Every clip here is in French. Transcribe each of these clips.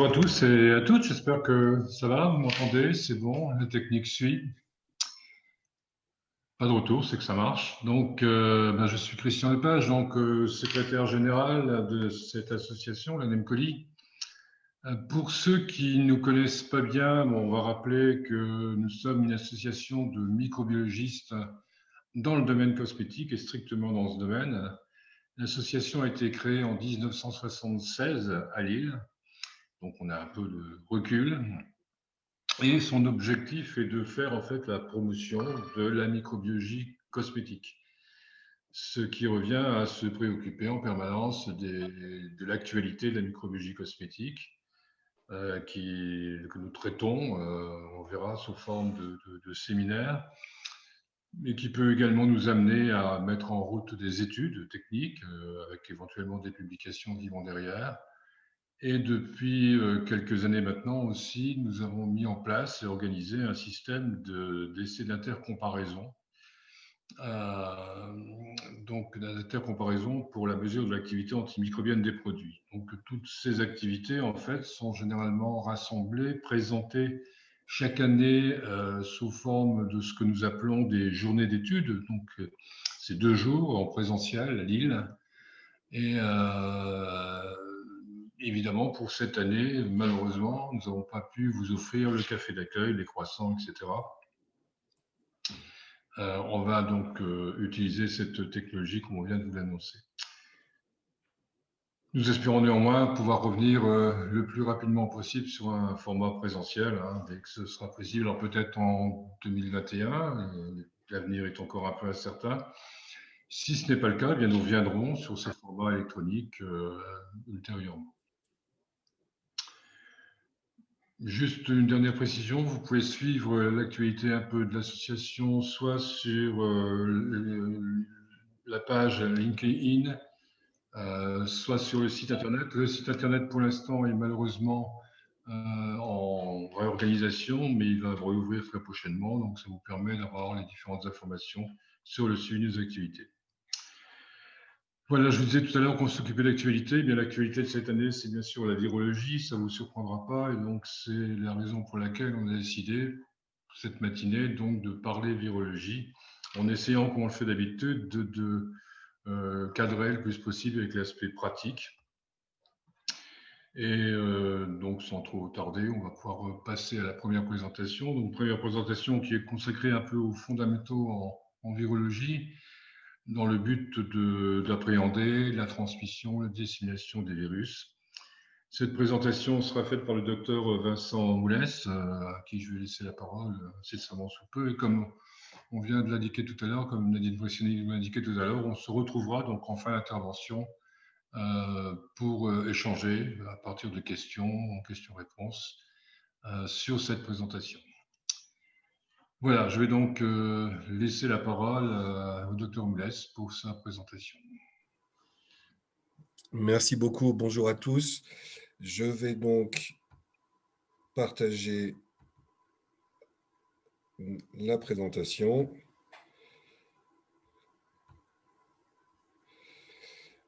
Bonjour à tous et à toutes, j'espère que ça va, vous m'entendez, c'est bon, la technique suit. Pas de retour, c'est que ça marche. Donc, je suis Christian Lepage, donc secrétaire général de cette association, la NEMCOLI. Pour ceux qui ne nous connaissent pas bien, bon, on va rappeler que nous sommes une association de microbiologistes dans le domaine cosmétique et strictement dans ce domaine. L'association a été créée en 1976 à Lille, donc on a un peu de recul. Et son objectif est de faire en fait la promotion de la microbiologie cosmétique, ce qui revient à se préoccuper en permanence de l'actualité de la microbiologie cosmétique, que nous traitons, on verra, sous forme de séminaires, mais qui peut également nous amener à mettre en route des études techniques, avec éventuellement des publications qui vont derrière. Et depuis quelques années maintenant aussi, nous avons mis en place et organisé un système d'essais d'intercomparaison. Donc d'intercomparaison pour la mesure de l'activité antimicrobienne des produits. Donc toutes ces activités en fait sont généralement rassemblées, présentées chaque année sous forme de ce que nous appelons des journées d'études. Donc c'est 2 jours en présentiel à Lille. Et évidemment, pour cette année, malheureusement, nous n'avons pas pu vous offrir le café d'accueil, les croissants, etc. On va donc utiliser cette technologie comme on vient de vous l'annoncer. Nous espérons néanmoins pouvoir revenir le plus rapidement possible sur un format présentiel, hein, dès que ce sera possible, alors peut-être en 2021, l'avenir est encore un peu incertain. Si ce n'est pas le cas, eh bien nous reviendrons sur ces formats électroniques ultérieurement. Juste une dernière précision, vous pouvez suivre l'actualité un peu de l'association, soit sur la page LinkedIn, soit sur le site Internet. Le site Internet, pour l'instant, est malheureusement en réorganisation, mais il va rouvrir très prochainement, donc ça vous permet d'avoir les différentes informations sur le suivi des activités. Voilà, je vous disais tout à l'heure qu'on s'occupait de l'actualité. Eh bien, l'actualité de cette année, c'est bien sûr la virologie, ça ne vous surprendra pas. Et donc, c'est la raison pour laquelle on a décidé, cette matinée, donc, de parler virologie, en essayant, comme on le fait d'habitude, de cadrer le plus possible avec l'aspect pratique. Et donc, sans trop tarder, on va pouvoir passer à la première présentation. Donc, première présentation qui est consacrée un peu aux fondamentaux en virologie, dans le but d'appréhender la transmission, la dissémination des virus. Cette présentation sera faite par le docteur Vincent Moulès, à qui je vais laisser la parole incessamment sous peu. Et comme on vient de l'indiquer tout à l'heure, comme Nadine Voissioni l'a indiqué tout à l'heure, on se retrouvera donc en fin d'intervention pour échanger à partir de questions-réponses sur cette présentation. Voilà, je vais donc laisser la parole au docteur Moulès pour sa présentation. Merci beaucoup, bonjour à tous. Je vais donc partager la présentation.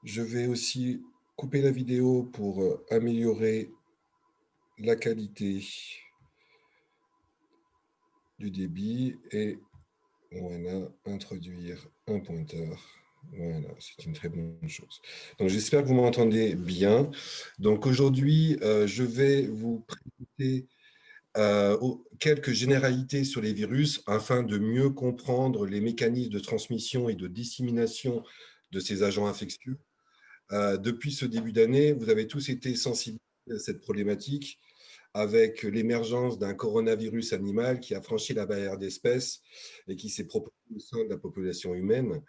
Je vais aussi couper la vidéo pour améliorer la qualité du débit et voilà, introduire un pointeur. Voilà, c'est une très bonne chose. Donc, j'espère que vous m'entendez bien. Donc, aujourd'hui, je vais vous présenter quelques généralités sur les virus afin de mieux comprendre les mécanismes de transmission et de dissémination de ces agents infectieux. Depuis ce début d'année, vous avez tous été sensibilisés à cette problématique avec l'émergence d'un coronavirus animal qui a franchi la barrière d'espèces et qui s'est propagé au sein de la population humaine.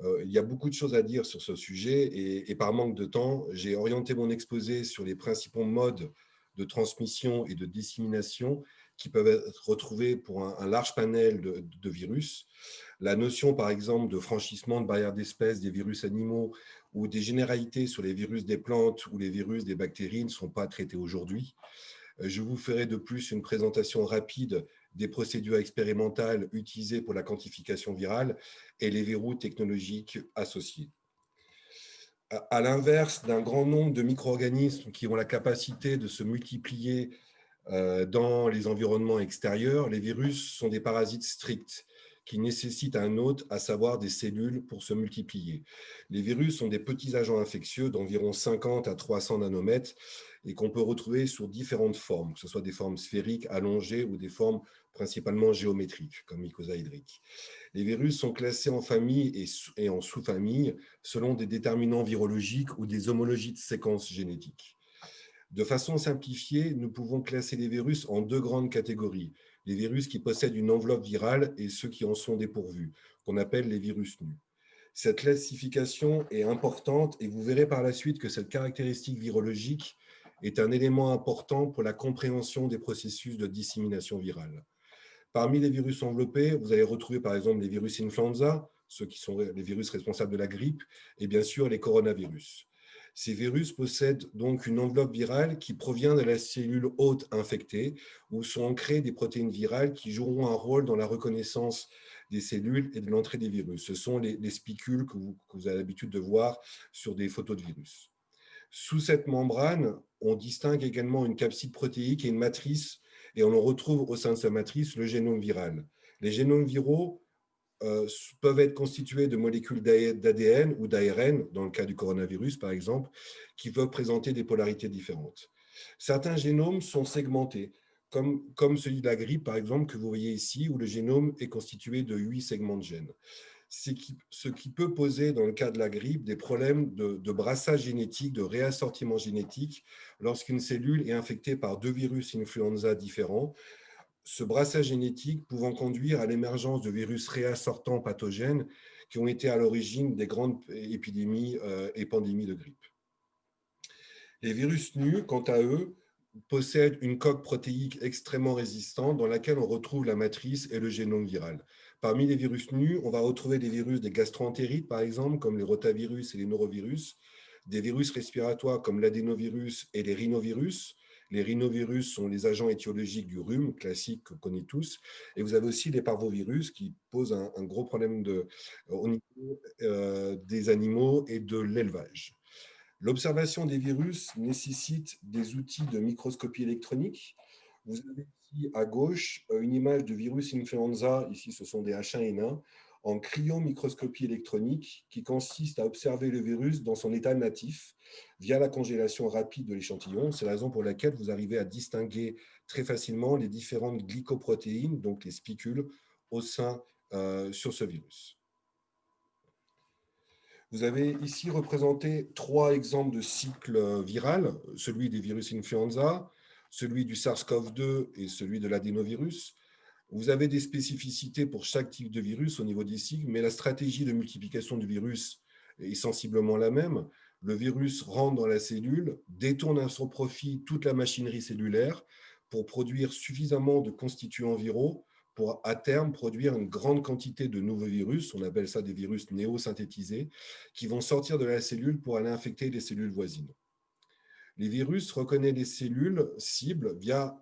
Il y a beaucoup de choses à dire sur ce sujet et par manque de temps, j'ai orienté mon exposé sur les principaux modes de transmission et de dissémination qui peuvent être retrouvés pour un large panel de virus. La notion, par exemple, de franchissement de barrières d'espèces des virus animaux ou des généralités sur les virus des plantes ou les virus des bactéries ne sont pas traitées aujourd'hui. Je vous ferai de plus une présentation rapide des procédures expérimentales utilisées pour la quantification virale et les verrous technologiques associés. À l'inverse d'un grand nombre de micro-organismes qui ont la capacité de se multiplier dans les environnements extérieurs, les virus sont des parasites stricts qui nécessitent un hôte, à savoir des cellules, pour se multiplier. Les virus sont des petits agents infectieux d'environ 50 à 300 nanomètres et qu'on peut retrouver sous différentes formes, que ce soit des formes sphériques, allongées ou des formes principalement géométriques, comme Mycosa hydrique. Les virus sont classés en famille et en sous-famille selon des déterminants virologiques ou des homologies de séquences génétiques. De façon simplifiée, nous pouvons classer les virus en deux grandes catégories. Les virus qui possèdent une enveloppe virale et ceux qui en sont dépourvus, qu'on appelle les virus nus. Cette classification est importante et vous verrez par la suite que cette caractéristique virologique est un élément important pour la compréhension des processus de dissémination virale. Parmi les virus enveloppés, vous allez retrouver par exemple les virus influenza, ceux qui sont les virus responsables de la grippe, et bien sûr les coronavirus. Ces virus possèdent donc une enveloppe virale qui provient de la cellule hôte infectée, où sont ancrées des protéines virales qui joueront un rôle dans la reconnaissance des cellules et de l'entrée des virus. Ce sont les spicules que vous avez l'habitude de voir sur des photos de virus. Sous cette membrane, on distingue également une capside protéique et une matrice, et on retrouve au sein de sa matrice le génome viral. Les génomes viraux peuvent être constitués de molécules d'ADN ou d'ARN, dans le cas du coronavirus par exemple, qui peuvent présenter des polarités différentes. Certains génomes sont segmentés, comme celui de la grippe par exemple, que vous voyez ici, où le génome est constitué de 8 segments de gènes. Ce qui peut poser, dans le cas de la grippe, des problèmes de brassage génétique, de réassortiment génétique, lorsqu'une cellule est infectée par deux virus influenza différents, ce brassage génétique pouvant conduire à l'émergence de virus réassortants pathogènes qui ont été à l'origine des grandes épidémies et pandémies de grippe. Les virus nus, quant à eux, possèdent une coque protéique extrêmement résistante dans laquelle on retrouve la matrice et le génome viral. Parmi les virus nus, on va retrouver des virus des gastroentérites, par exemple, comme les rotavirus et les norovirus, des virus respiratoires comme l'adénovirus et les rhinovirus. Les rhinovirus sont les agents étiologiques du rhume, classique qu'on connaît tous. Et vous avez aussi les parvovirus qui posent un gros problème au niveau des animaux et de l'élevage. L'observation des virus nécessite des outils de microscopie électronique. Vous avez ici à gauche une image de virus influenza, ici ce sont des H1N1, en cryomicroscopie électronique qui consiste à observer le virus dans son état natif via la congélation rapide de l'échantillon. C'est la raison pour laquelle vous arrivez à distinguer très facilement les différentes glycoprotéines, donc les spicules, au sein sur ce virus. Vous avez ici représenté trois exemples de cycles viral, celui des virus influenza, celui du SARS-CoV-2 et celui de l'adénovirus. Vous avez des spécificités pour chaque type de virus au niveau des cycles, mais la stratégie de multiplication du virus est sensiblement la même. Le virus rentre dans la cellule, détourne à son profit toute la machinerie cellulaire pour produire suffisamment de constituants viraux pour, à terme, produire une grande quantité de nouveaux virus, on appelle ça des virus néosynthétisés, qui vont sortir de la cellule pour aller infecter les cellules voisines. Les virus reconnaissent les cellules cibles via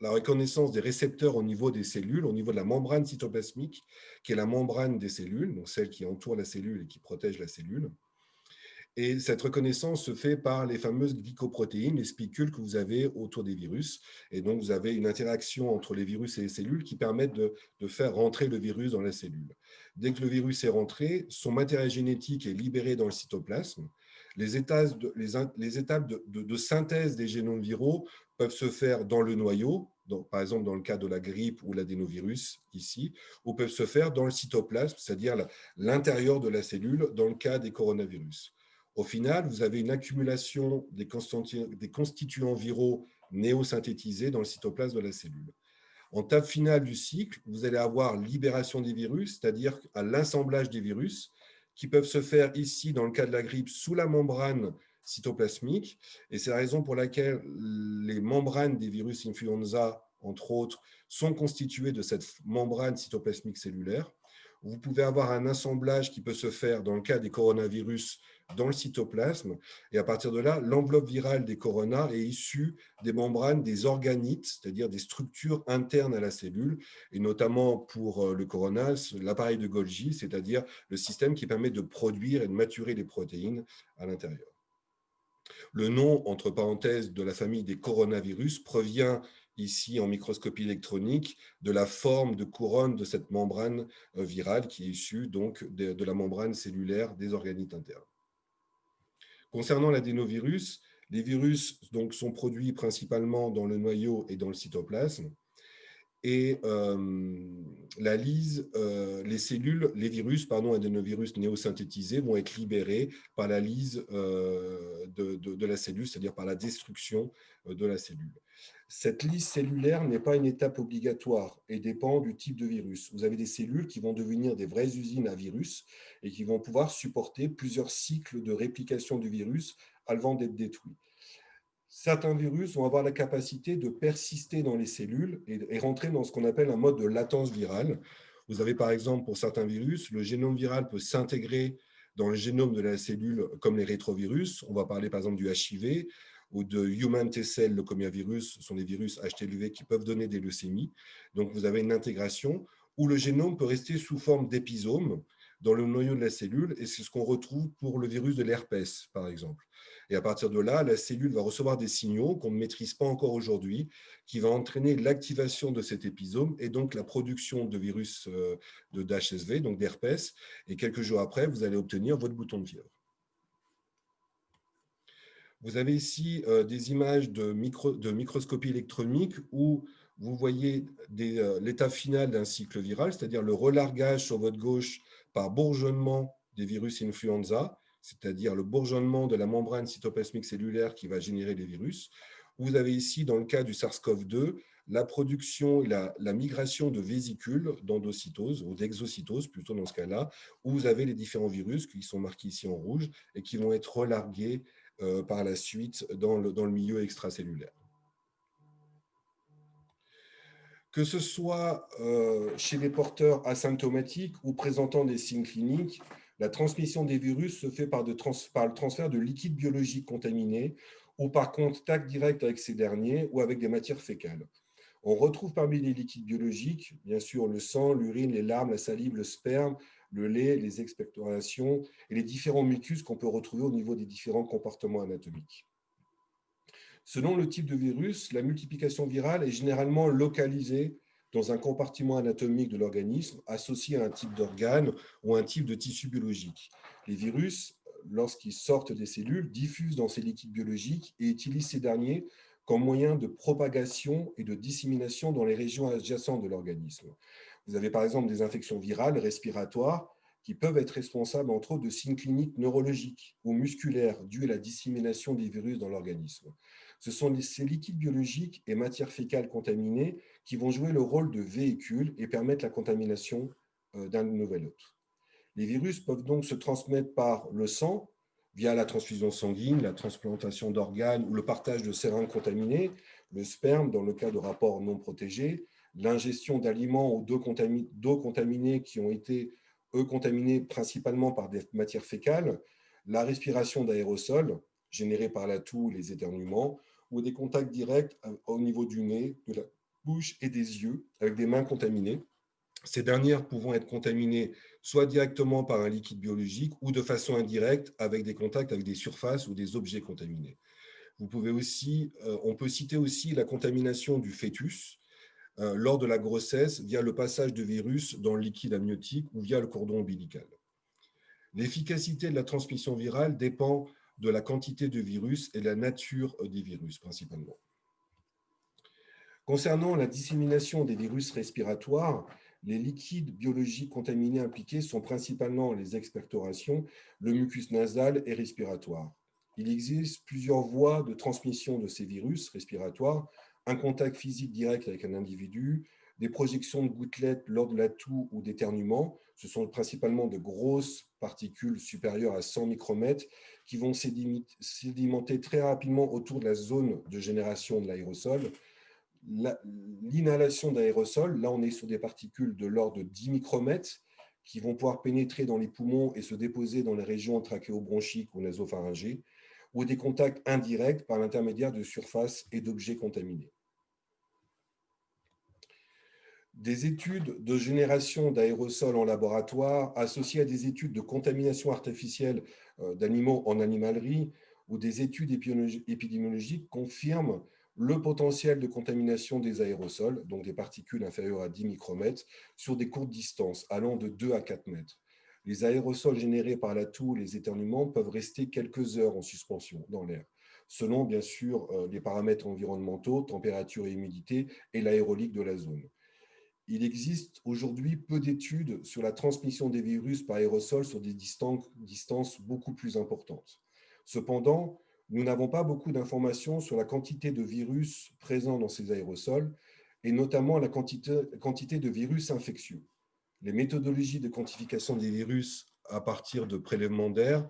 la reconnaissance des récepteurs au niveau des cellules, au niveau de la membrane cytoplasmique, qui est la membrane des cellules, donc celle qui entoure la cellule et qui protège la cellule. Et cette reconnaissance se fait par les fameuses glycoprotéines, les spicules que vous avez autour des virus. Et donc, vous avez une interaction entre les virus et les cellules qui permettent de faire rentrer le virus dans la cellule. Dès que le virus est rentré, son matériel génétique est libéré dans le cytoplasme. Les étapes de synthèse des génomes viraux peuvent se faire dans le noyau, donc, par exemple dans le cas de la grippe ou l'adénovirus ici, ou peuvent se faire dans le cytoplasme, c'est-à-dire l'intérieur de la cellule, dans le cas des coronavirus. Au final, vous avez une accumulation des constituants viraux néosynthétisés dans le cytoplasme de la cellule. En étape finale du cycle, vous allez avoir libération des virus, c'est-à-dire à l'assemblage des virus, qui peuvent se faire ici, dans le cas de la grippe, sous la membrane cytoplasmique. Et c'est la raison pour laquelle les membranes des virus influenza, entre autres, sont constituées de cette membrane cytoplasmique cellulaire. Vous pouvez avoir un assemblage qui peut se faire dans le cas des coronavirus dans le cytoplasme. Et à partir de là, l'enveloppe virale des coronas est issue des membranes des organites, c'est-à-dire des structures internes à la cellule, et notamment pour le corona, l'appareil de Golgi, c'est-à-dire le système qui permet de produire et de maturer les protéines à l'intérieur. Le nom, entre parenthèses, de la famille des coronavirus provient ici en microscopie électronique de la forme de couronne de cette membrane virale qui est issue donc de la membrane cellulaire des organites internes. Concernant l'adénovirus, les virus donc, sont produits principalement dans le noyau et dans le cytoplasme. Et la lyse, les cellules, les virus, pardon, adénovirus néosynthétisés vont être libérés par la lyse de la cellule, c'est-à-dire par la destruction de la cellule. Cette lyse cellulaire n'est pas une étape obligatoire et dépend du type de virus. Vous avez des cellules qui vont devenir des vraies usines à virus et qui vont pouvoir supporter plusieurs cycles de réplication du virus avant d'être détruits. Certains virus vont avoir la capacité de persister dans les cellules et rentrer dans ce qu'on appelle un mode de latence virale. Vous avez par exemple, pour certains virus, le génome viral peut s'intégrer dans le génome de la cellule comme les rétrovirus. On va parler par exemple du HIV ou de Human T-cell leucomiavirus. Ce sont des virus HTLV qui peuvent donner des leucémies. Donc vous avez une intégration où le génome peut rester sous forme d'épisome dans le noyau de la cellule, et c'est ce qu'on retrouve pour le virus de l'herpès, par exemple. Et à partir de là, la cellule va recevoir des signaux qu'on ne maîtrise pas encore aujourd'hui, qui va entraîner l'activation de cet épisome et donc la production de virus d'HSV, donc d'herpès. Et quelques jours après, vous allez obtenir votre bouton de fièvre. Vous avez ici des images de microscopie électronique où vous voyez l'étape finale d'un cycle viral, c'est-à-dire le relargage sur votre gauche par bourgeonnement des virus influenza, c'est-à-dire le bourgeonnement de la membrane cytoplasmique cellulaire qui va générer les virus. Vous avez ici, dans le cas du SARS-CoV-2, la production et la migration de vésicules d'endocytose, ou d'exocytose plutôt dans ce cas-là, où vous avez les différents virus qui sont marqués ici en rouge et qui vont être relargués par la suite dans le milieu extracellulaire. Que ce soit chez les porteurs asymptomatiques ou présentant des signes cliniques, la transmission des virus se fait par le transfert de liquides biologiques contaminés ou par contact direct avec ces derniers ou avec des matières fécales. On retrouve parmi les liquides biologiques, bien sûr, le sang, l'urine, les larmes, la salive, le sperme, le lait, les expectorations et les différents mucus qu'on peut retrouver au niveau des différents comportements anatomiques. Selon le type de virus, la multiplication virale est généralement localisée dans un compartiment anatomique de l'organisme associé à un type d'organe ou un type de tissu biologique. Les virus, lorsqu'ils sortent des cellules, diffusent dans ces liquides biologiques et utilisent ces derniers comme moyen de propagation et de dissémination dans les régions adjacentes de l'organisme. Vous avez par exemple des infections virales respiratoires qui peuvent être responsables entre autres de signes cliniques neurologiques ou musculaires dus à la dissémination des virus dans l'organisme. Ce sont ces liquides biologiques et matières fécales contaminées qui vont jouer le rôle de véhicule et permettre la contamination d'un nouvel hôte. Les virus peuvent donc se transmettre par le sang, via la transfusion sanguine, la transplantation d'organes ou le partage de seringues contaminées, le sperme dans le cas de rapports non protégés, l'ingestion d'aliments ou d'eau contaminée qui ont été, eux, contaminés principalement par des matières fécales, la respiration d'aérosols générés par la toux, les éternuements, ou des contacts directs au niveau du nez, de la bouche et des yeux avec des mains contaminées. Ces dernières pouvant être contaminées soit directement par un liquide biologique ou de façon indirecte avec des contacts avec des surfaces ou des objets contaminés. On peut citer aussi la contamination du fœtus lors de la grossesse via le passage de virus dans le liquide amniotique ou via le cordon ombilical. L'efficacité de la transmission virale dépend de la quantité de virus et de la nature des virus principalement. Concernant la dissémination des virus respiratoires, les liquides biologiques contaminés impliqués sont principalement les expectorations, le mucus nasal et respiratoire. Il existe plusieurs voies de transmission de ces virus respiratoires, un contact physique direct avec un individu, des projections de gouttelettes lors de la toux ou d'éternuement. Ce sont principalement de grosses particules supérieures à 100 micromètres qui vont sédimenter très rapidement autour de la zone de génération de l'aérosol. L'inhalation d'aérosols, là on est sur des particules de l'ordre de 10 micromètres qui vont pouvoir pénétrer dans les poumons et se déposer dans les régions trachéobronchiques ou nasopharyngées, ou des contacts indirects par l'intermédiaire de surfaces et d'objets contaminés. Des études de génération d'aérosols en laboratoire associées à des études de contamination artificielle d'animaux en animalerie ou des études épidémiologiques confirment le potentiel de contamination des aérosols, donc des particules inférieures à 10 micromètres, sur des courtes distances, allant de 2 à 4 mètres. Les aérosols générés par la toux et les éternuements peuvent rester quelques heures en suspension dans l'air, selon bien sûr les paramètres environnementaux, température et humidité, et l'aérolique de la zone. Il existe aujourd'hui peu d'études sur la transmission des virus par aérosol sur des distances beaucoup plus importantes. Cependant, nous n'avons pas beaucoup d'informations sur la quantité de virus présents dans ces aérosols et notamment la quantité de virus infectieux. Les méthodologies de quantification des virus à partir de prélèvements d'air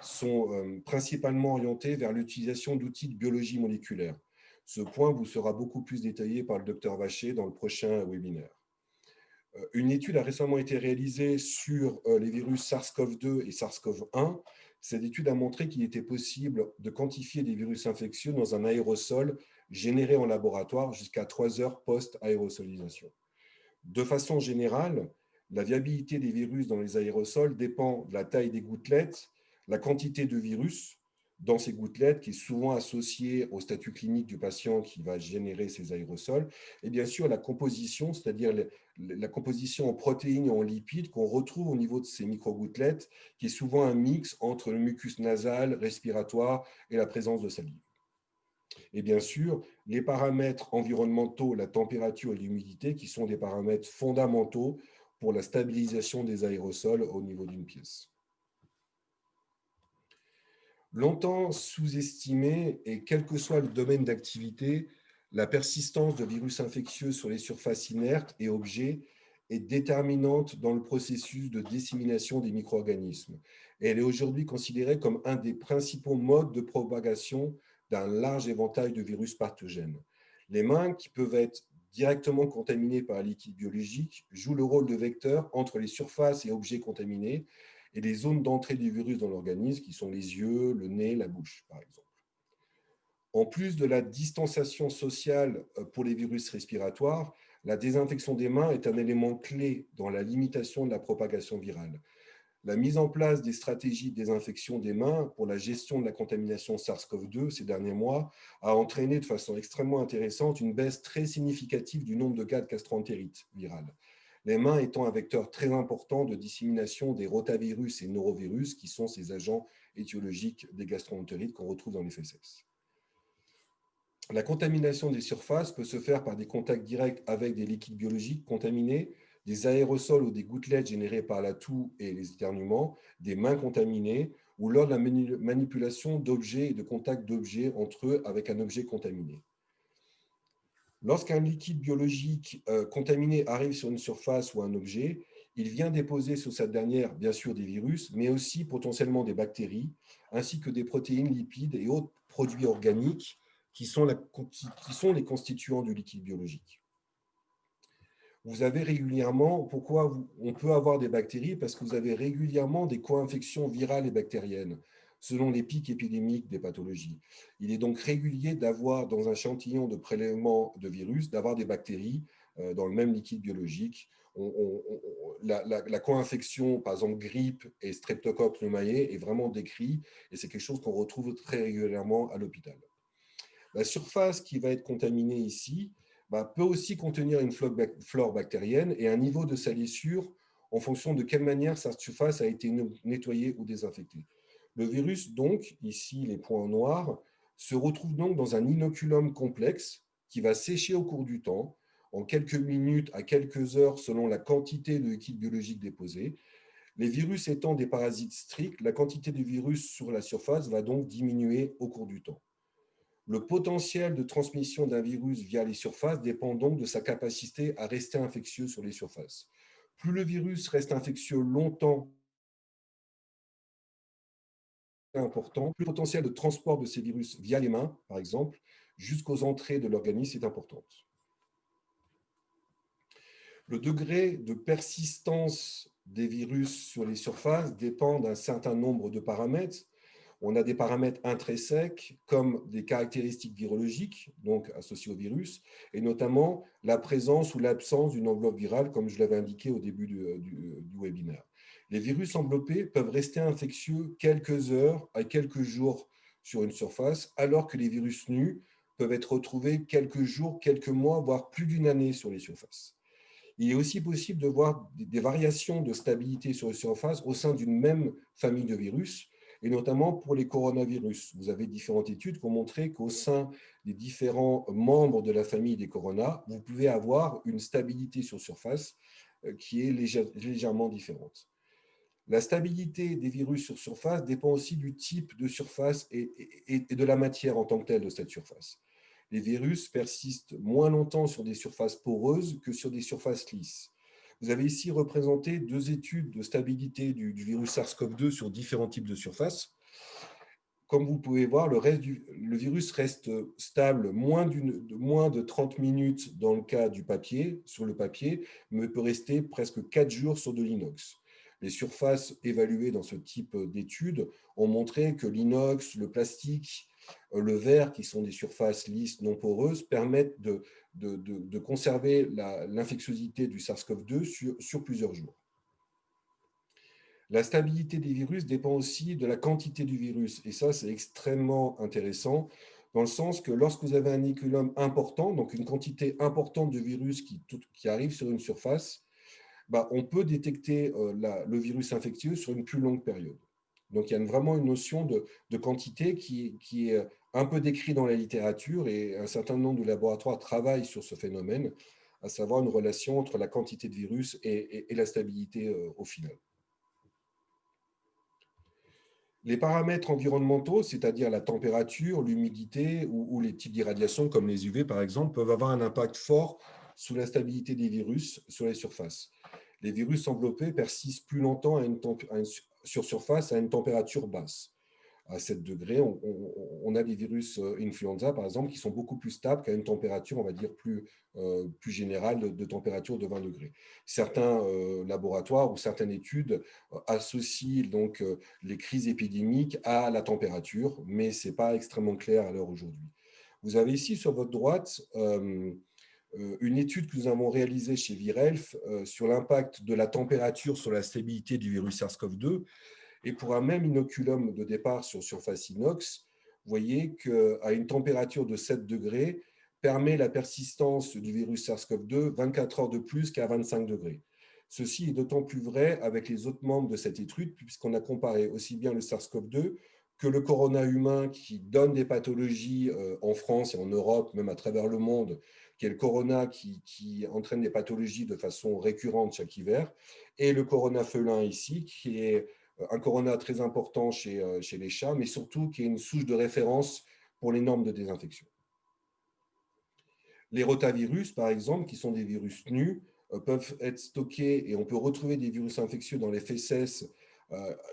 sont principalement orientées vers l'utilisation d'outils de biologie moléculaire. Ce point vous sera beaucoup plus détaillé par le docteur Vacher dans le prochain webinaire. Une étude a récemment été réalisée sur les virus SARS-CoV-2 et SARS-CoV-1. Cette étude a montré qu'il était possible de quantifier des virus infectieux dans un aérosol généré en laboratoire jusqu'à 3 heures post-aérosolisation. De façon générale, la viabilité des virus dans les aérosols dépend de la taille des gouttelettes, la quantité de virus dans ces gouttelettes, qui est souvent associée au statut clinique du patient qui va générer ces aérosols, et bien sûr la composition, c'est-à-dire la composition en protéines et en lipides qu'on retrouve au niveau de ces microgouttelettes, qui est souvent un mix entre le mucus nasal, respiratoire et la présence de salive. Et bien sûr, les paramètres environnementaux, la température et l'humidité, qui sont des paramètres fondamentaux pour la stabilisation des aérosols au niveau d'une pièce. Longtemps sous-estimé, et quel que soit le domaine d'activité, la persistance de virus infectieux sur les surfaces inertes et objets est déterminante dans le processus de dissémination des micro-organismes. Et elle est aujourd'hui considérée comme un des principaux modes de propagation d'un large éventail de virus pathogènes. Les mains, qui peuvent être directement contaminées par un liquide biologique, jouent le rôle de vecteur entre les surfaces et objets contaminés et les zones d'entrée du virus dans l'organisme, qui sont les yeux, le nez, la bouche, par exemple. En plus de la distanciation sociale pour les virus respiratoires, la désinfection des mains est un élément clé dans la limitation de la propagation virale. La mise en place des stratégies de désinfection des mains pour la gestion de la contamination SARS-CoV-2 ces derniers mois a entraîné de façon extrêmement intéressante une baisse très significative du nombre de cas de gastroentérite virale. Les mains étant un vecteur très important de dissémination des rotavirus et norovirus, qui sont ces agents étiologiques des gastroentérites qu'on retrouve dans les fœces. La contamination des surfaces peut se faire par des contacts directs avec des liquides biologiques contaminés, des aérosols ou des gouttelettes générées par la toux et les éternuements, des mains contaminées, ou lors de la manipulation d'objets et de contact d'objets entre eux avec un objet contaminé. Lorsqu'un liquide biologique contaminé arrive sur une surface ou un objet, il vient déposer sur cette dernière, bien sûr, des virus, mais aussi potentiellement des bactéries, ainsi que des protéines, lipides et autres produits organiques qui sont les constituants du liquide biologique. Vous avez régulièrement, pourquoi on peut avoir des bactéries? Parce que vous avez régulièrement des co-infections virales et bactériennes, selon les pics épidémiques des pathologies. Il est donc régulier d'avoir dans un échantillon de prélèvement de virus, d'avoir des bactéries dans le même liquide biologique. La co-infection, par exemple grippe et streptocoque pneumoniae, est vraiment décrite et c'est quelque chose qu'on retrouve très régulièrement à l'hôpital. La surface qui va être contaminée ici peut aussi contenir une flore bactérienne et un niveau de salissure en fonction de quelle manière sa surface a été nettoyée ou désinfectée. Le virus, donc, ici les points noirs, se retrouve donc dans un inoculum complexe qui va sécher au cours du temps, en quelques minutes à quelques heures selon la quantité de liquide biologique déposé. Les virus étant des parasites stricts, la quantité de virus sur la surface va donc diminuer au cours du temps. Le potentiel de transmission d'un virus via les surfaces dépend donc de sa capacité à rester infectieux sur les surfaces. Plus le virus reste infectieux longtemps, important, plus le potentiel de transport de ces virus via les mains, par exemple, jusqu'aux entrées de l'organisme est importante. Le degré de persistance des virus sur les surfaces dépend d'un certain nombre de paramètres. On a des paramètres intrinsèques comme des caractéristiques virologiques, donc associées au virus, et notamment la présence ou l'absence d'une enveloppe virale, comme je l'avais indiqué au début du webinaire. Les virus enveloppés peuvent rester infectieux quelques heures à quelques jours sur une surface, alors que les virus nus peuvent être retrouvés quelques jours, quelques mois, voire plus d'une année sur les surfaces. Il est aussi possible de voir des variations de stabilité sur les surfaces au sein d'une même famille de virus, et notamment pour les coronavirus. Vous avez différentes études qui ont montré qu'au sein des différents membres de la famille des coronas, vous pouvez avoir une stabilité sur surface qui est légèrement différente. La stabilité des virus sur surface dépend aussi du type de surface et de la matière en tant que telle de cette surface. Les virus persistent moins longtemps sur des surfaces poreuses que sur des surfaces lisses. Vous avez ici représenté deux études de stabilité du virus SARS-CoV-2 sur différents types de surfaces. Comme vous pouvez voir, le virus reste stable moins de 30 minutes dans le cas du papier, sur le papier, mais peut rester presque 4 jours sur de l'inox. Les surfaces évaluées dans ce type d'études ont montré que l'inox, le plastique, le verre, qui sont des surfaces lisses non poreuses, permettent de conserver l'infectiosité du SARS-CoV-2 sur plusieurs jours. La stabilité des virus dépend aussi de la quantité du virus. Et ça, c'est extrêmement intéressant, dans le sens que lorsque vous avez un inoculum important, donc une quantité importante de virus qui arrive sur une surface, on peut détecter le virus infectieux sur une plus longue période. Donc, il y a vraiment une notion de quantité qui est un peu décrite dans la littérature, et un certain nombre de laboratoires travaillent sur ce phénomène, à savoir une relation entre la quantité de virus et la stabilité au final. Les paramètres environnementaux, c'est-à-dire la température, l'humidité ou les types d'irradiation comme les UV par exemple, peuvent avoir un impact fort sur la stabilité des virus sur les surfaces. Les virus enveloppés persistent plus longtemps sur surface à une température basse. À 7 degrés, on a des virus influenza, par exemple, qui sont beaucoup plus stables qu'à une température, on va dire, plus générale de température de 20 degrés. Certains laboratoires ou certaines études associent donc les crises épidémiques à la température, mais ce n'est pas extrêmement clair à l'heure aujourd'hui. Vous avez ici sur votre droite une étude que nous avons réalisée chez Virelf sur l'impact de la température sur la stabilité du virus SARS-CoV-2. Et pour un même inoculum de départ sur surface inox, vous voyez qu'à une température de 7 degrés, permet la persistance du virus SARS-CoV-2 24 heures de plus qu'à 25 degrés. Ceci est d'autant plus vrai avec les autres membres de cette étude, puisqu'on a comparé aussi bien le SARS-CoV-2 que le corona humain qui donne des pathologies en France et en Europe, même à travers le monde, qui est le corona qui entraîne des pathologies de façon récurrente chaque hiver, et le corona felin ici, qui est un corona très important chez les chats, mais surtout qui est une souche de référence pour les normes de désinfection. Les rotavirus, par exemple, qui sont des virus nus, peuvent être stockés et on peut retrouver des virus infectieux dans les fesses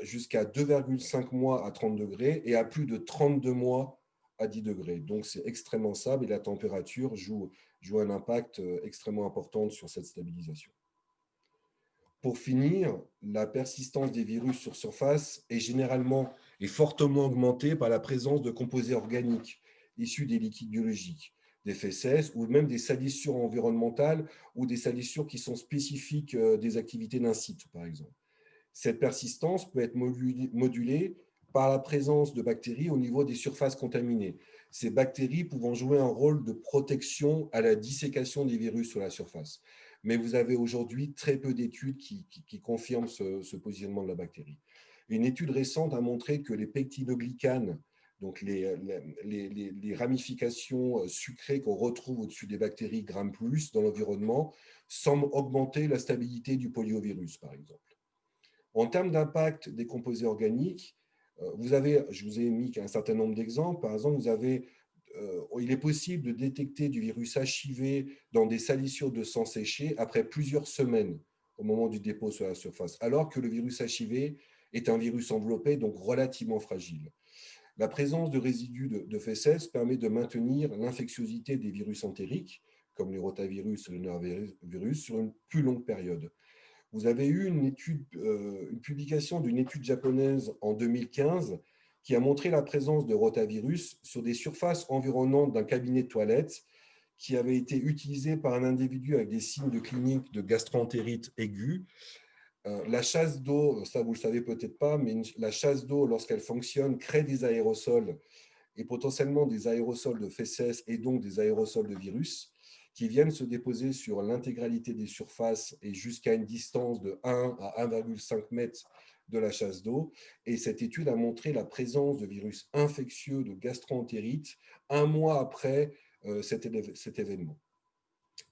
jusqu'à 2,5 mois à 30 degrés et à plus de 32 mois à 10 degrés. Donc, c'est extrêmement stable et la température joue un impact extrêmement important sur cette stabilisation. Pour finir, la persistance des virus sur surface est généralement et fortement augmentée par la présence de composés organiques issus des liquides biologiques, des fesses ou même des salissures environnementales ou des salissures qui sont spécifiques des activités d'un site, par exemple. Cette persistance peut être modulée par la présence de bactéries au niveau des surfaces contaminées. Ces bactéries pouvant jouer un rôle de protection à la dissécation des virus sur la surface. Mais vous avez aujourd'hui très peu d'études qui confirment ce positionnement de la bactérie. Une étude récente a montré que les pectinoglycanes, donc les ramifications sucrées qu'on retrouve au-dessus des bactéries Gram+ dans l'environnement, semblent augmenter la stabilité du poliovirus, par exemple. En termes d'impact des composés organiques, je vous ai mis un certain nombre d'exemples. Par exemple, il est possible de détecter du virus HIV dans des salissures de sang séché après plusieurs semaines au moment du dépôt sur la surface, alors que le virus HIV est un virus enveloppé, donc relativement fragile. La présence de résidus de fesses permet de maintenir l'infectiosité des virus entériques, comme les rotavirus et le norovirus, sur une plus longue période. vous avez eu une publication d'une étude japonaise en 2015 qui a montré la présence de rotavirus sur des surfaces environnantes d'un cabinet de toilette qui avait été utilisé par un individu avec des signes de clinique de gastroentérite aiguë. La chasse d'eau, ça vous le savez peut-être pas, mais la chasse d'eau, lorsqu'elle fonctionne, crée des aérosols et potentiellement des aérosols de fesses et donc des aérosols de virus qui viennent se déposer sur l'intégralité des surfaces et jusqu'à une distance de 1 à 1,5 m de la chasse d'eau. Et cette étude a montré la présence de virus infectieux de gastroentérite un mois après cet événement.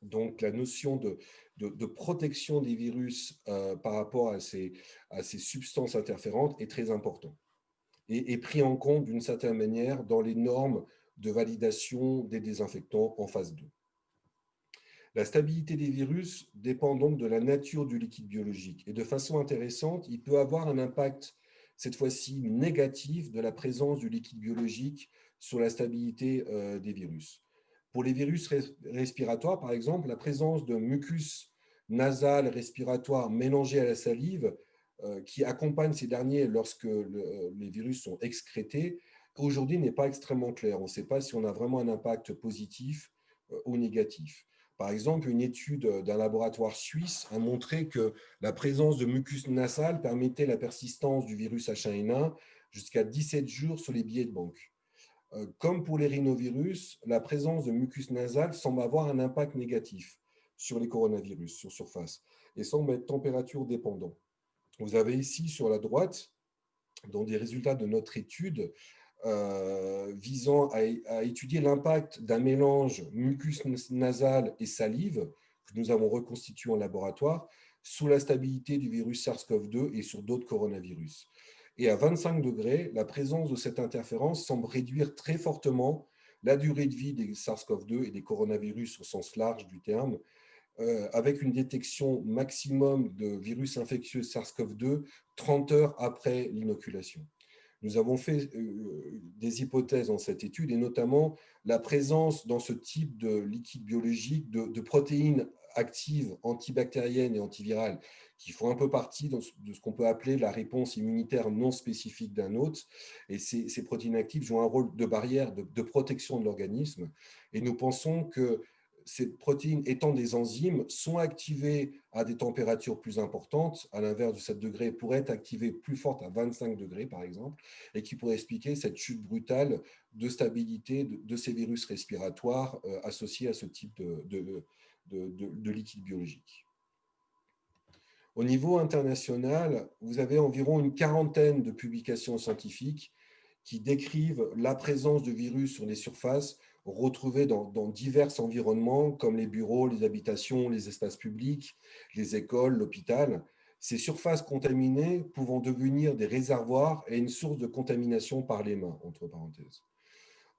Donc, la notion de protection des virus par rapport à ces substances interférantes est très importante et est pris en compte d'une certaine manière dans les normes de validation des désinfectants en phase 2. La stabilité des virus dépend donc de la nature du liquide biologique et de façon intéressante, il peut avoir un impact cette fois-ci négatif de la présence du liquide biologique sur la stabilité des virus. Pour les virus respiratoires, par exemple, la présence de mucus nasal respiratoire mélangé à la salive qui accompagne ces derniers lorsque les virus sont excrétés, aujourd'hui n'est pas extrêmement clair. On ne sait pas si on a vraiment un impact positif ou négatif. Par exemple, une étude d'un laboratoire suisse a montré que la présence de mucus nasal permettait la persistance du virus H1N1 jusqu'à 17 jours sur les billets de banque. Comme pour les rhinovirus, la présence de mucus nasal semble avoir un impact négatif sur les coronavirus, sur surface, et semble être température dépendant. Vous avez ici sur la droite, dans des résultats de notre étude, visant à étudier l'impact d'un mélange mucus nasal et salive que nous avons reconstitué en laboratoire sous la stabilité du virus SARS-CoV-2 et sur d'autres coronavirus. Et à 25 degrés, la présence de cette interférence semble réduire très fortement la durée de vie des SARS-CoV-2 et des coronavirus au sens large du terme, avec une détection maximum de virus infectieux SARS-CoV-2 30 heures après l'inoculation. Nous avons fait des hypothèses dans cette étude, et notamment la présence dans ce type de liquide biologique de protéines actives antibactériennes et antivirales qui font un peu partie de ce qu'on peut appeler la réponse immunitaire non spécifique d'un hôte. Et ces protéines actives jouent un rôle de barrière, de protection de l'organisme. Et nous pensons que ces protéines étant des enzymes sont activées à des températures plus importantes, à l'inverse de 7 degrés, pourraient être activées plus fortes à 25 degrés par exemple, et qui pourrait expliquer cette chute brutale de stabilité de ces virus respiratoires associés à ce type de liquide biologique. Au niveau international, vous avez environ une quarantaine de publications scientifiques qui décrivent la présence de virus sur les surfaces retrouvés dans divers environnements comme les bureaux, les habitations, les espaces publics, les écoles, l'hôpital. Ces surfaces contaminées pouvant devenir des réservoirs et une source de contamination par les mains, entre parenthèses.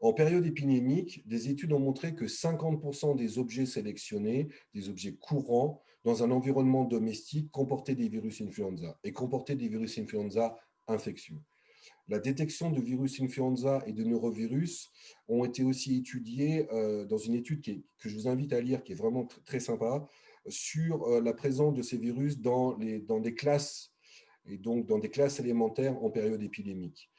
En période épidémique, des études ont montré que 50% des objets sélectionnés, des objets courants dans un environnement domestique, comportaient des virus influenza et comportaient des virus influenza infectieux. La détection de virus influenza et de norovirus ont été aussi étudiées dans une étude que je vous invite à lire, qui est vraiment très sympa, sur la présence de ces virus dans des classes, et donc dans des classes élémentaires en période épidémique.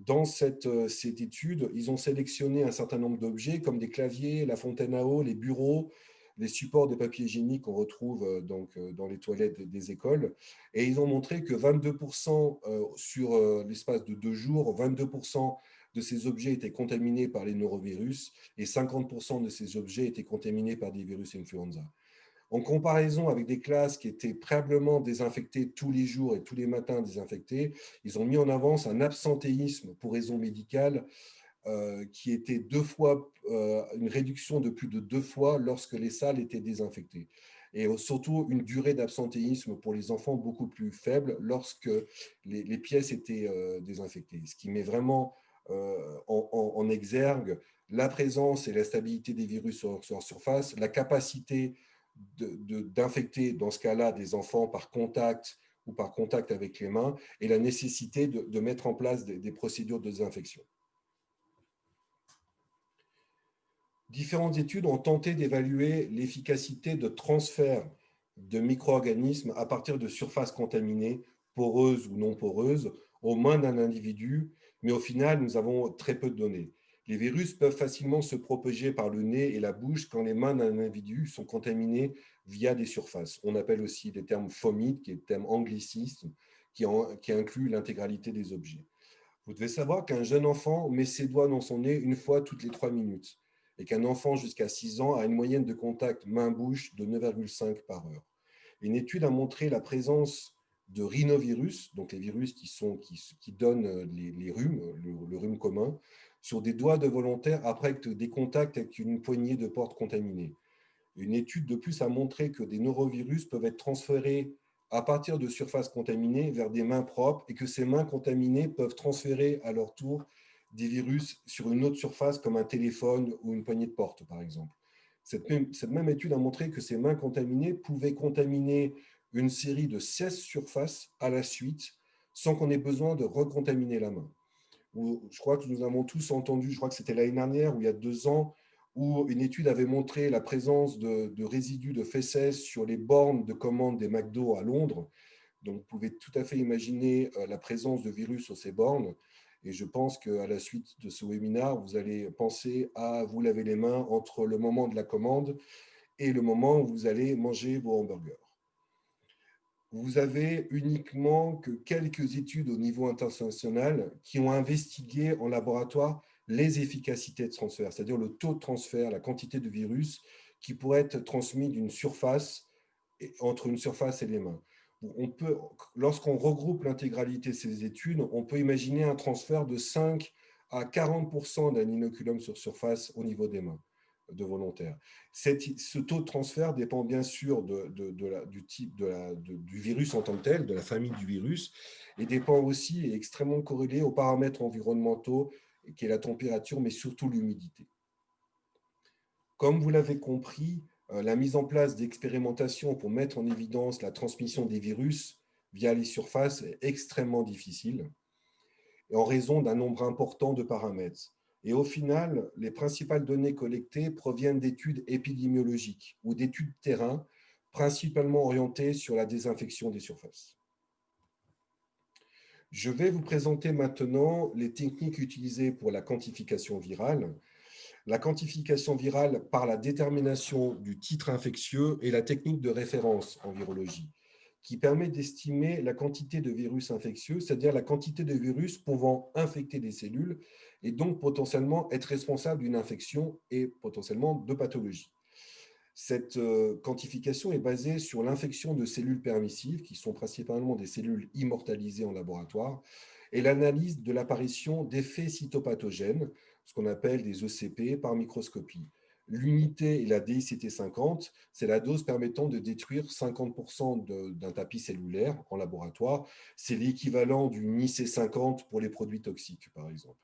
Dans cette étude, ils ont sélectionné un certain nombre d'objets comme des claviers, la fontaine à eau, les bureaux, les supports de papier hygiénique qu'on retrouve dans les toilettes des écoles. Et ils ont montré que 22% sur l'espace de 2 jours, 22% de ces objets étaient contaminés par les norovirus et 50% de ces objets étaient contaminés par des virus influenza. En comparaison avec des classes qui étaient préalablement désinfectées tous les jours et tous les matins désinfectées, ils ont mis en avance un absentéisme pour raison médicale qui était une réduction de plus de 2 fois lorsque les salles étaient désinfectées. Et surtout une durée d'absentéisme pour les enfants beaucoup plus faible lorsque les pièces étaient désinfectées. Ce qui met vraiment en exergue la présence et la stabilité des virus sur leur surface, la capacité d'infecter, dans ce cas-là, des enfants par contact ou par contact avec les mains, et la nécessité de mettre en place des procédures de désinfection. Différentes études ont tenté d'évaluer l'efficacité de transfert de micro-organismes à partir de surfaces contaminées, poreuses ou non poreuses, aux mains d'un individu, mais au final, nous avons très peu de données. Les virus peuvent facilement se propager par le nez et la bouche quand les mains d'un individu sont contaminées via des surfaces. On appelle aussi des termes fomites, qui est le terme anglicisme, qui inclut l'intégralité des objets. Vous devez savoir qu'un jeune enfant met ses doigts dans son nez une fois toutes les 3 minutes et qu'un enfant jusqu'à 6 ans a une moyenne de contact main-bouche de 9,5 par heure. Une étude a montré la présence de rhinovirus, donc les virus qui donnent les rhumes, le rhume commun, sur des doigts de volontaires après des contacts avec une poignée de portes contaminées. Une étude de plus a montré que des norovirus peuvent être transférés à partir de surfaces contaminées vers des mains propres et que ces mains contaminées peuvent transférer à leur tour des virus sur une autre surface comme un téléphone ou une poignée de porte, par exemple. Cette même étude a montré que ces mains contaminées pouvaient contaminer une série de 16 surfaces à la suite sans qu'on ait besoin de recontaminer la main. Je crois que nous avons tous entendu, je crois que c'était l'année dernière ou il y a 2 ans, où une étude avait montré la présence de résidus de fesses sur les bornes de commande des McDo à Londres. Donc, vous pouvez tout à fait imaginer la présence de virus sur ces bornes. Et je pense qu'à la suite de ce webinaire, vous allez penser à vous laver les mains entre le moment de la commande et le moment où vous allez manger vos hamburgers. Vous avez uniquement que quelques études au niveau international qui ont investigué en laboratoire les efficacités de transfert, c'est-à-dire le taux de transfert, la quantité de virus qui pourrait être transmis d'une surface, entre une surface et les mains. Lorsqu'on regroupe l'intégralité de ces études, on peut imaginer un transfert de 5 à 40% d'un inoculum sur surface au niveau des mains de volontaires. Ce taux de transfert dépend bien sûr du type du virus en tant que tel, de la famille du virus, et dépend aussi, et est extrêmement corrélé aux paramètres environnementaux, qui est la température, mais surtout l'humidité. Comme vous l'avez compris, la mise en place d'expérimentations pour mettre en évidence la transmission des virus via les surfaces est extrêmement difficile, en raison d'un nombre important de paramètres. Et au final, les principales données collectées proviennent d'études épidémiologiques ou d'études terrain, principalement orientées sur la désinfection des surfaces. Je vais vous présenter maintenant les techniques utilisées pour la quantification virale. La quantification virale par la détermination du titre infectieux est la technique de référence en virologie, qui permet d'estimer la quantité de virus infectieux, c'est-à-dire la quantité de virus pouvant infecter des cellules et donc potentiellement être responsable d'une infection et potentiellement de pathologie. Cette quantification est basée sur l'infection de cellules permissives, qui sont principalement des cellules immortalisées en laboratoire, et l'analyse de l'apparition d'effets cytopathogènes, ce qu'on appelle des ECP, par microscopie. L'unité est la DICT 50, c'est la dose permettant de détruire 50% d'un tapis cellulaire en laboratoire. C'est l'équivalent d'une IC50 pour les produits toxiques, par exemple.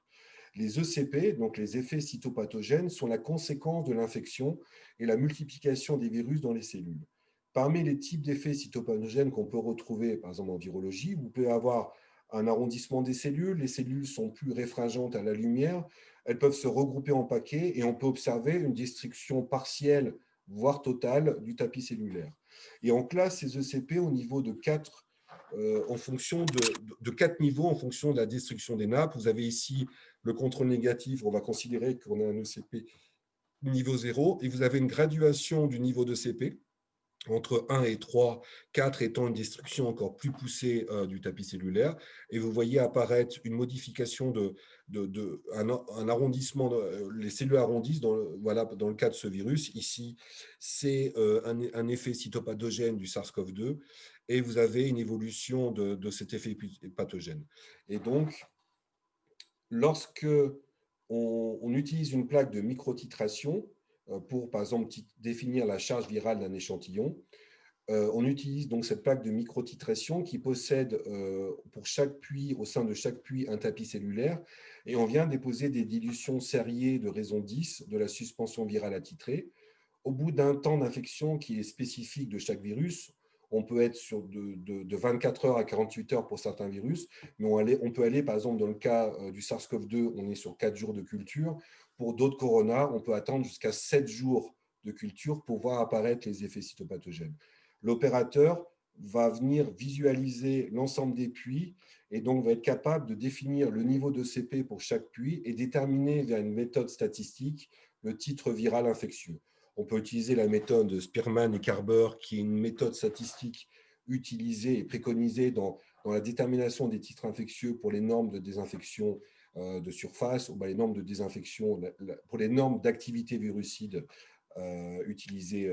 Les ECP, donc les effets cytopathogènes, sont la conséquence de l'infection et la multiplication des virus dans les cellules. Parmi les types d'effets cytopathogènes qu'on peut retrouver, par exemple en virologie, vous pouvez avoir un arrondissement des cellules, les cellules sont plus réfringentes à la lumière, elles peuvent se regrouper en paquets et on peut observer une destruction partielle, voire totale, du tapis cellulaire. Et on classe ces ECP au niveau de 4 en fonction de 4 niveaux en fonction de la destruction des nappes. Vous avez ici le contrôle négatif, on va considérer qu'on a un ECP niveau 0, et vous avez une graduation du niveau de CP entre 1 et 3, 4 étant une destruction encore plus poussée du tapis cellulaire, et vous voyez apparaître une modification un arrondissement, les cellules arrondissent voilà, dans le cas de ce virus. Ici, c'est un effet cytopathogène du SARS-CoV-2, et vous avez une évolution de cet effet pathogène. Et donc, lorsque on utilise une plaque de microtitration pour, par exemple, définir la charge virale d'un échantillon, on utilise donc cette plaque de microtitration qui possède pour chaque puits, au sein de chaque puits, un tapis cellulaire, et on vient déposer des dilutions Serrier de raison 10 de la suspension virale attitrée. Au bout d'un temps d'infection qui est spécifique de chaque virus, on peut être sur de 24 heures à 48 heures pour certains virus, mais on peut aller, par exemple, dans le cas du SARS-CoV-2, on est sur 4 jours de culture. Pour d'autres coronas, on peut attendre jusqu'à 7 jours de culture pour voir apparaître les effets cytopathogènes. l'opérateur va venir visualiser l'ensemble des puits et donc va être capable de définir le niveau de CP pour chaque puits et déterminer via une méthode statistique le titre viral infectieux. On peut utiliser la méthode Spearman et Carber, qui est une méthode statistique utilisée et préconisée dans la détermination des titres infectieux pour les normes de désinfection de surface, ou les normes de désinfection, pour les normes d'activité virucide utilisées,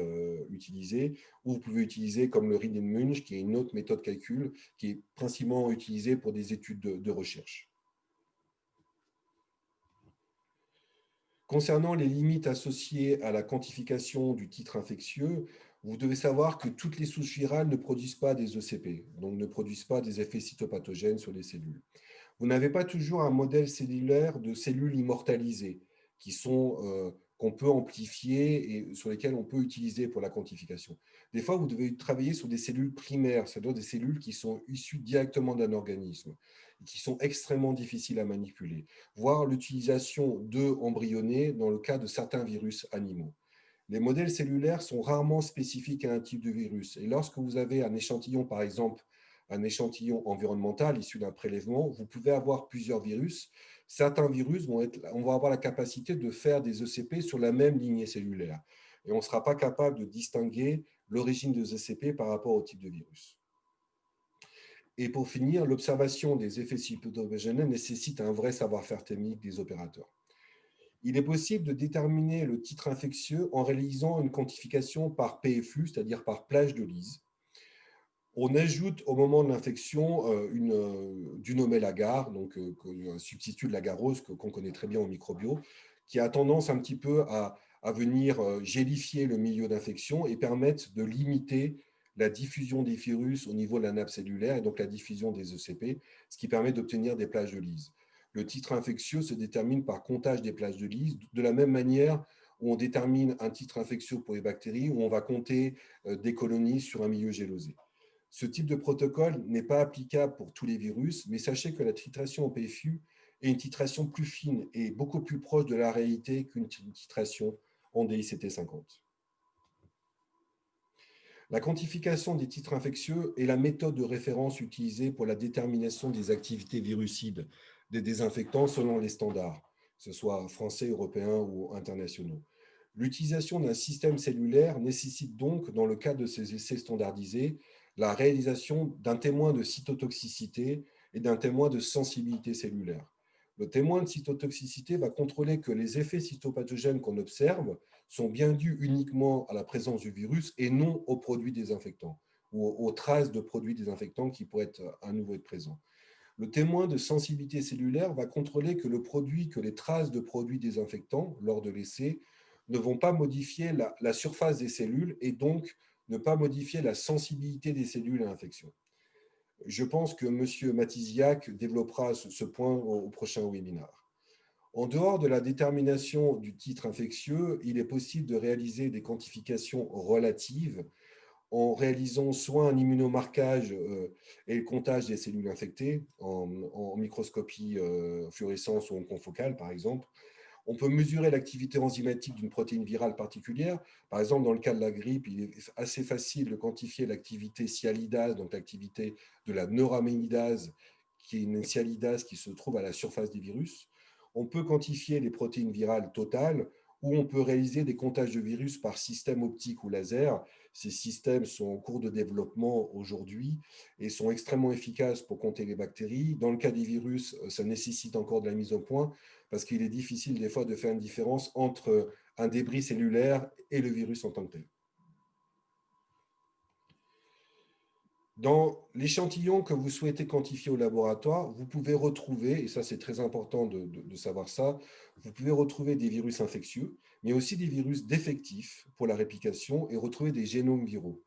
ou vous pouvez utiliser comme le Reed-Munch, qui est une autre méthode de calcul qui est principalement utilisée pour des études de recherche. Concernant les limites associées à la quantification du titre infectieux, vous devez savoir que toutes les souches virales ne produisent pas des ECP, donc ne produisent pas des effets cytopathogènes sur les cellules. Vous n'avez pas toujours un modèle cellulaire de cellules immortalisées qu'on peut amplifier et sur lesquelles on peut utiliser pour la quantification. Des fois, vous devez travailler sur des cellules primaires, c'est-à-dire des cellules qui sont issues directement d'un organisme et qui sont extrêmement difficiles à manipuler, voire l'utilisation d'œufs embryonnés dans le cas de certains virus animaux. Les modèles cellulaires sont rarement spécifiques à un type de virus. Et lorsque vous avez un échantillon, par exemple, un échantillon environnemental issu d'un prélèvement, vous pouvez avoir plusieurs virus. Certains virus on va avoir la capacité de faire des ECP sur la même lignée cellulaire. Et on ne sera pas capable de distinguer l'origine des ECP par rapport au type de virus. Et pour finir, l'observation des effets cytopathogènes nécessite un vrai savoir-faire technique des opérateurs. Il est possible de déterminer le titre infectieux en réalisant une quantification par PFU, c'est-à-dire par plage de lyse. On ajoute au moment de l'infection du nomel agar, donc un substitut de l'agarose qu'on connaît très bien au microbio, qui a tendance un petit peu à venir gélifier le milieu d'infection et permettre de limiter la diffusion des virus au niveau de la nappe cellulaire et donc la diffusion des ECP, ce qui permet d'obtenir des plages de lyse. Le titre infectieux se détermine par comptage des plages de lyse, de la même manière où on détermine un titre infectieux pour les bactéries, où on va compter des colonies sur un milieu gélosé. Ce type de protocole n'est pas applicable pour tous les virus, mais sachez que la titration en PFU est une titration plus fine et beaucoup plus proche de la réalité qu'une titration en DICT50. La quantification des titres infectieux est la méthode de référence utilisée pour la détermination des activités virucides des désinfectants selon les standards, que ce soit français, européens ou internationaux. L'utilisation d'un système cellulaire nécessite donc, dans le cadre de ces essais standardisés, la réalisation d'un témoin de cytotoxicité et d'un témoin de sensibilité cellulaire. Le témoin de cytotoxicité va contrôler que les effets cytopathogènes qu'on observe sont bien dus uniquement à la présence du virus et non aux produits désinfectants ou aux traces de produits désinfectants qui pourraient à nouveau être présents. Le témoin de sensibilité cellulaire va contrôler que les traces de produits désinfectants lors de l'essai ne vont pas modifier la surface des cellules et donc ne pas modifier la sensibilité des cellules à l'infection. Je pense que M. Matisiak développera ce point au prochain webinaire. En dehors de la détermination du titre infectieux, il est possible de réaliser des quantifications relatives en réalisant soit un immunomarquage et le comptage des cellules infectées en microscopie fluorescence ou en confocale, par exemple. On peut mesurer l'activité enzymatique d'une protéine virale particulière. Par exemple, dans le cas de la grippe, il est assez facile de quantifier l'activité sialidase, donc l'activité de la neuraminidase, qui est une sialidase qui se trouve à la surface des virus. On peut quantifier les protéines virales totales, ou on peut réaliser des comptages de virus par système optique ou laser. Ces systèmes sont en cours de développement aujourd'hui et sont extrêmement efficaces pour compter les bactéries. Dans le cas des virus, ça nécessite encore de la mise au point parce qu'il est difficile des fois de faire une différence entre un débris cellulaire et le virus en tant que tel. Dans l'échantillon que vous souhaitez quantifier au laboratoire, vous pouvez retrouver, et ça c'est très important de savoir ça, vous pouvez retrouver des virus infectieux, mais aussi des virus défectifs pour la réplication et retrouver des génomes viraux.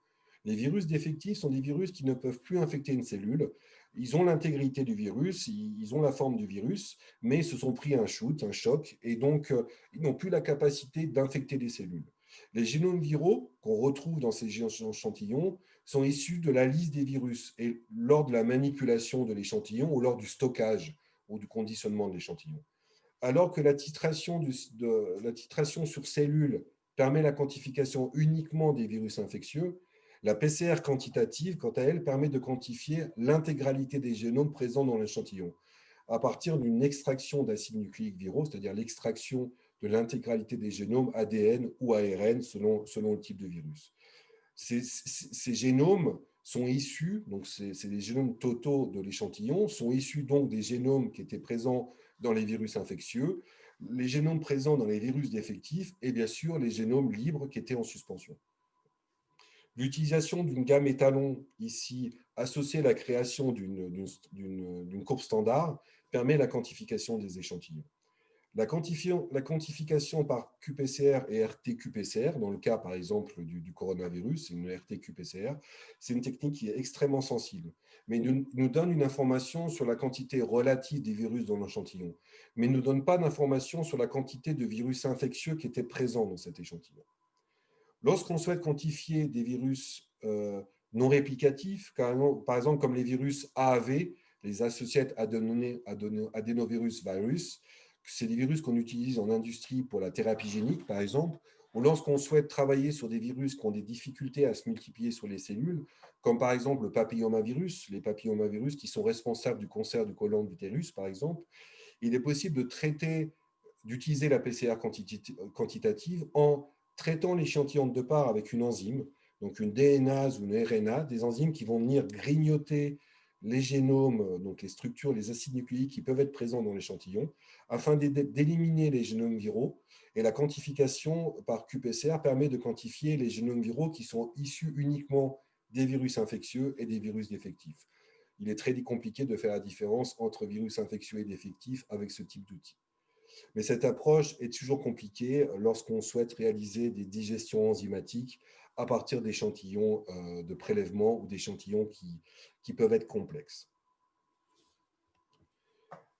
Les virus défectifs sont des virus qui ne peuvent plus infecter une cellule. Ils ont l'intégrité du virus, ils ont la forme du virus, mais ils se sont pris un shoot, un choc, et donc ils n'ont plus la capacité d'infecter les cellules. Les génomes viraux qu'on retrouve dans ces échantillons sont issus de la liste des virus et lors de la manipulation de l'échantillon ou lors du stockage ou du conditionnement de l'échantillon. Alors que la titration sur cellules permet la quantification uniquement des virus infectieux, La PCR quantitative, quant à elle, permet de quantifier l'intégralité des génomes présents dans l'échantillon à partir d'une extraction d'acides nucléiques viraux, c'est-à-dire l'extraction de l'intégralité des génomes ADN ou ARN selon le type de virus. Ces génomes sont issus, donc c'est les génomes totaux de l'échantillon, sont issus donc des génomes qui étaient présents dans les virus infectieux, les génomes présents dans les virus défectifs et bien sûr les génomes libres qui étaient en suspension. L'utilisation d'une gamme étalon ici associée à la création d'une courbe standard permet la quantification des échantillons. La quantification par qPCR et RT-qPCR, dans le cas par exemple du coronavirus, une RT-qPCR, c'est une technique qui est extrêmement sensible, mais nous donne une information sur la quantité relative des virus dans l'échantillon, mais ne nous donne pas d'information sur la quantité de virus infectieux qui étaient présents dans cet échantillon. Lorsqu'on souhaite quantifier des virus non réplicatifs, par exemple comme les virus AAV, les Associated Adenovirus Virus, c'est des virus qu'on utilise en industrie pour la thérapie génique, par exemple, ou lorsqu'on souhaite travailler sur des virus qui ont des difficultés à se multiplier sur les cellules, comme par exemple le papillomavirus, les papillomavirus qui sont responsables du cancer du côlon de l'utérus, par exemple, il est possible d'utiliser la PCR quantitative en traitant l'échantillon de départ avec une enzyme, donc une DNase ou une RNA, des enzymes qui vont venir grignoter les génomes, donc les structures, les acides nucléiques qui peuvent être présents dans l'échantillon, afin d'éliminer les génomes viraux. Et la quantification par qPCR permet de quantifier les génomes viraux qui sont issus uniquement des virus infectieux et des virus défectifs. Il est très compliqué de faire la différence entre virus infectieux et défectifs avec ce type d'outil. Mais cette approche est toujours compliquée lorsqu'on souhaite réaliser des digestions enzymatiques à partir d'échantillons de prélèvement ou d'échantillons qui peuvent être complexes.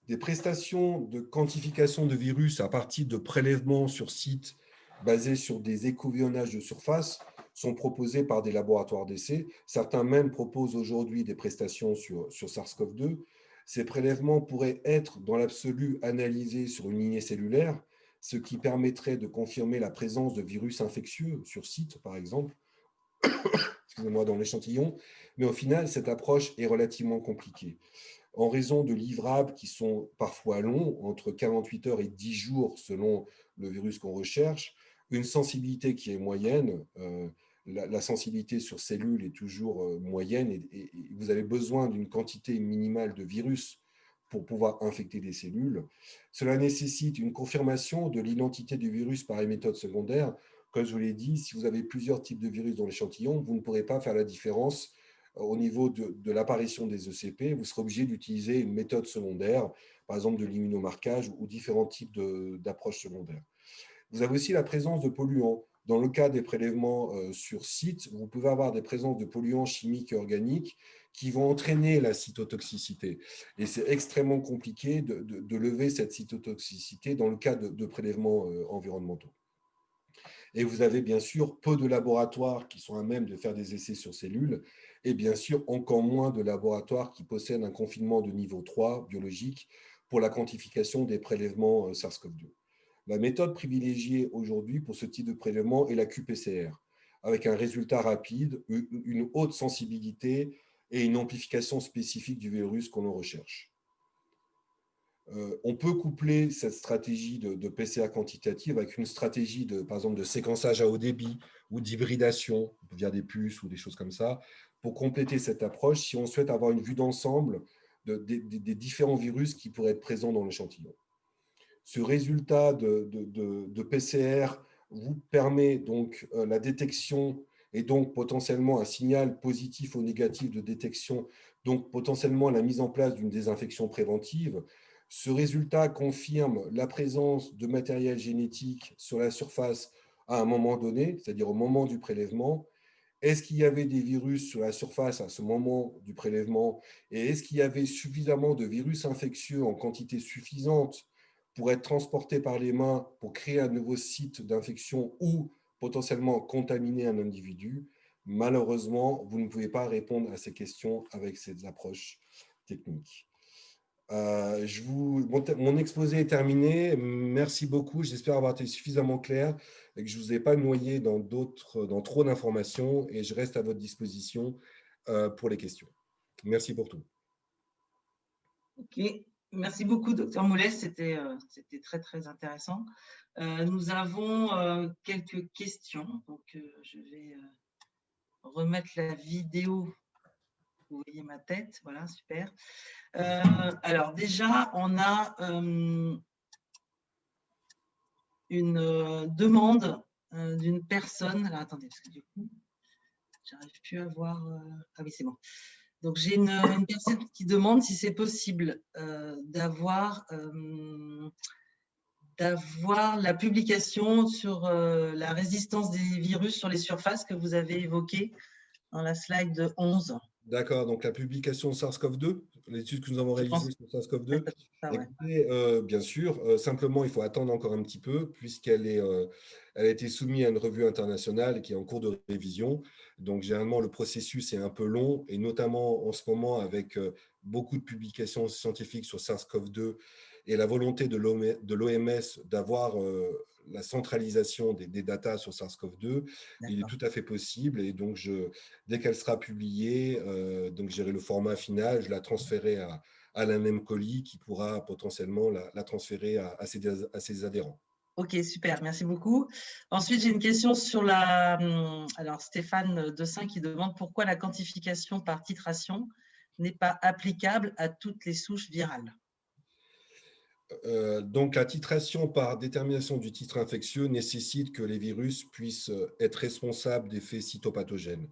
Des prestations de quantification de virus à partir de prélèvements sur site basés sur des échantillonnages de surface sont proposées par des laboratoires d'essai. Certains même proposent aujourd'hui des prestations sur SARS-CoV-2. Ces prélèvements pourraient être, dans l'absolu, analysés sur une lignée cellulaire, ce qui permettrait de confirmer la présence de virus infectieux sur site, par exemple, excusez-moi, dans l'échantillon. Mais au final, cette approche est relativement compliquée en raison de livrables qui sont parfois longs, entre 48 heures et 10 jours selon le virus qu'on recherche, une sensibilité qui est moyenne, la sensibilité sur cellules est toujours moyenne et vous avez besoin d'une quantité minimale de virus pour pouvoir infecter des cellules. Cela nécessite une confirmation de l'identité du virus par les méthodes secondaires. Comme je vous l'ai dit, si vous avez plusieurs types de virus dans l'échantillon, vous ne pourrez pas faire la différence au niveau de l'apparition des ECP, vous serez obligé d'utiliser une méthode secondaire, par exemple de l'immunomarquage ou différents types d'approches secondaires. Vous avez aussi la présence de polluants. Dans le cas des prélèvements sur site, vous pouvez avoir des présences de polluants chimiques et organiques qui vont entraîner la cytotoxicité. Et c'est extrêmement compliqué de lever cette cytotoxicité dans le cas de prélèvements environnementaux. Et vous avez bien sûr peu de laboratoires qui sont à même de faire des essais sur cellules, et bien sûr encore moins de laboratoires qui possèdent un confinement de niveau 3 biologique pour la quantification des prélèvements SARS-CoV-2. La méthode privilégiée aujourd'hui pour ce type de prélèvement est la qPCR, avec un résultat rapide, une haute sensibilité et une amplification spécifique du virus qu'on recherche. On peut coupler cette stratégie de PCA quantitative avec une stratégie, par exemple, de séquençage à haut débit ou d'hybridation via des puces ou des choses comme ça, pour compléter cette approche si on souhaite avoir une vue d'ensemble des différents virus qui pourraient être présents dans l'échantillon. Ce résultat de PCR vous permet donc la détection et donc potentiellement un signal positif ou négatif de détection, donc potentiellement la mise en place d'une désinfection préventive. Ce résultat confirme la présence de matériel génétique sur la surface à un moment donné, c'est-à-dire au moment du prélèvement. Est-ce qu'il y avait des virus sur la surface à ce moment du prélèvement? Et est-ce qu'il y avait suffisamment de virus infectieux en quantité suffisante pour être transportés par les mains pour créer un nouveau site d'infection ou potentiellement contaminer un individu? Malheureusement, vous ne pouvez pas répondre à ces questions avec ces approches techniques. Mon exposé est terminé. Merci beaucoup. J'espère avoir été suffisamment clair. et que je ne vous ai pas noyé dans trop d'informations, et je reste à votre disposition pour les questions. Merci pour tout. Ok, merci beaucoup, docteur Moulet, c'était très, très intéressant. Nous avons quelques questions, donc je vais remettre la vidéo. Vous voyez ma tête, voilà, super. Alors déjà, on a une demande d'une personne. Alors attendez, parce que du coup, j'arrive plus à voir. Ah oui, c'est bon. Donc j'ai une personne qui demande si c'est possible d'avoir la publication sur la résistance des virus sur les surfaces que vous avez évoquée dans la slide 11. D'accord, donc la publication SARS-CoV-2, l'étude que nous avons réalisée sur SARS-CoV-2, Ouais. bien sûr, simplement il faut attendre encore un petit peu puisqu'elle elle a été soumise à une revue internationale qui est en cours de révision. Donc généralement le processus est un peu long et notamment en ce moment avec beaucoup de publications scientifiques sur SARS-CoV-2 et la volonté de l'OMS d'avoir la centralisation des datas sur SARS-CoV-2, il est tout à fait possible. Et donc, dès qu'elle sera publiée, donc j'aurai le format final, je la transférerai à l'ANEM-COLI qui pourra potentiellement la transférer à ses adhérents. Ok, super, merci beaucoup. Ensuite, j'ai une question sur alors Stéphane Dessin qui demande pourquoi la quantification par titration n'est pas applicable à toutes les souches virales. Donc, la titration par détermination du titre infectieux nécessite que les virus puissent être responsables d'effets cytopathogènes,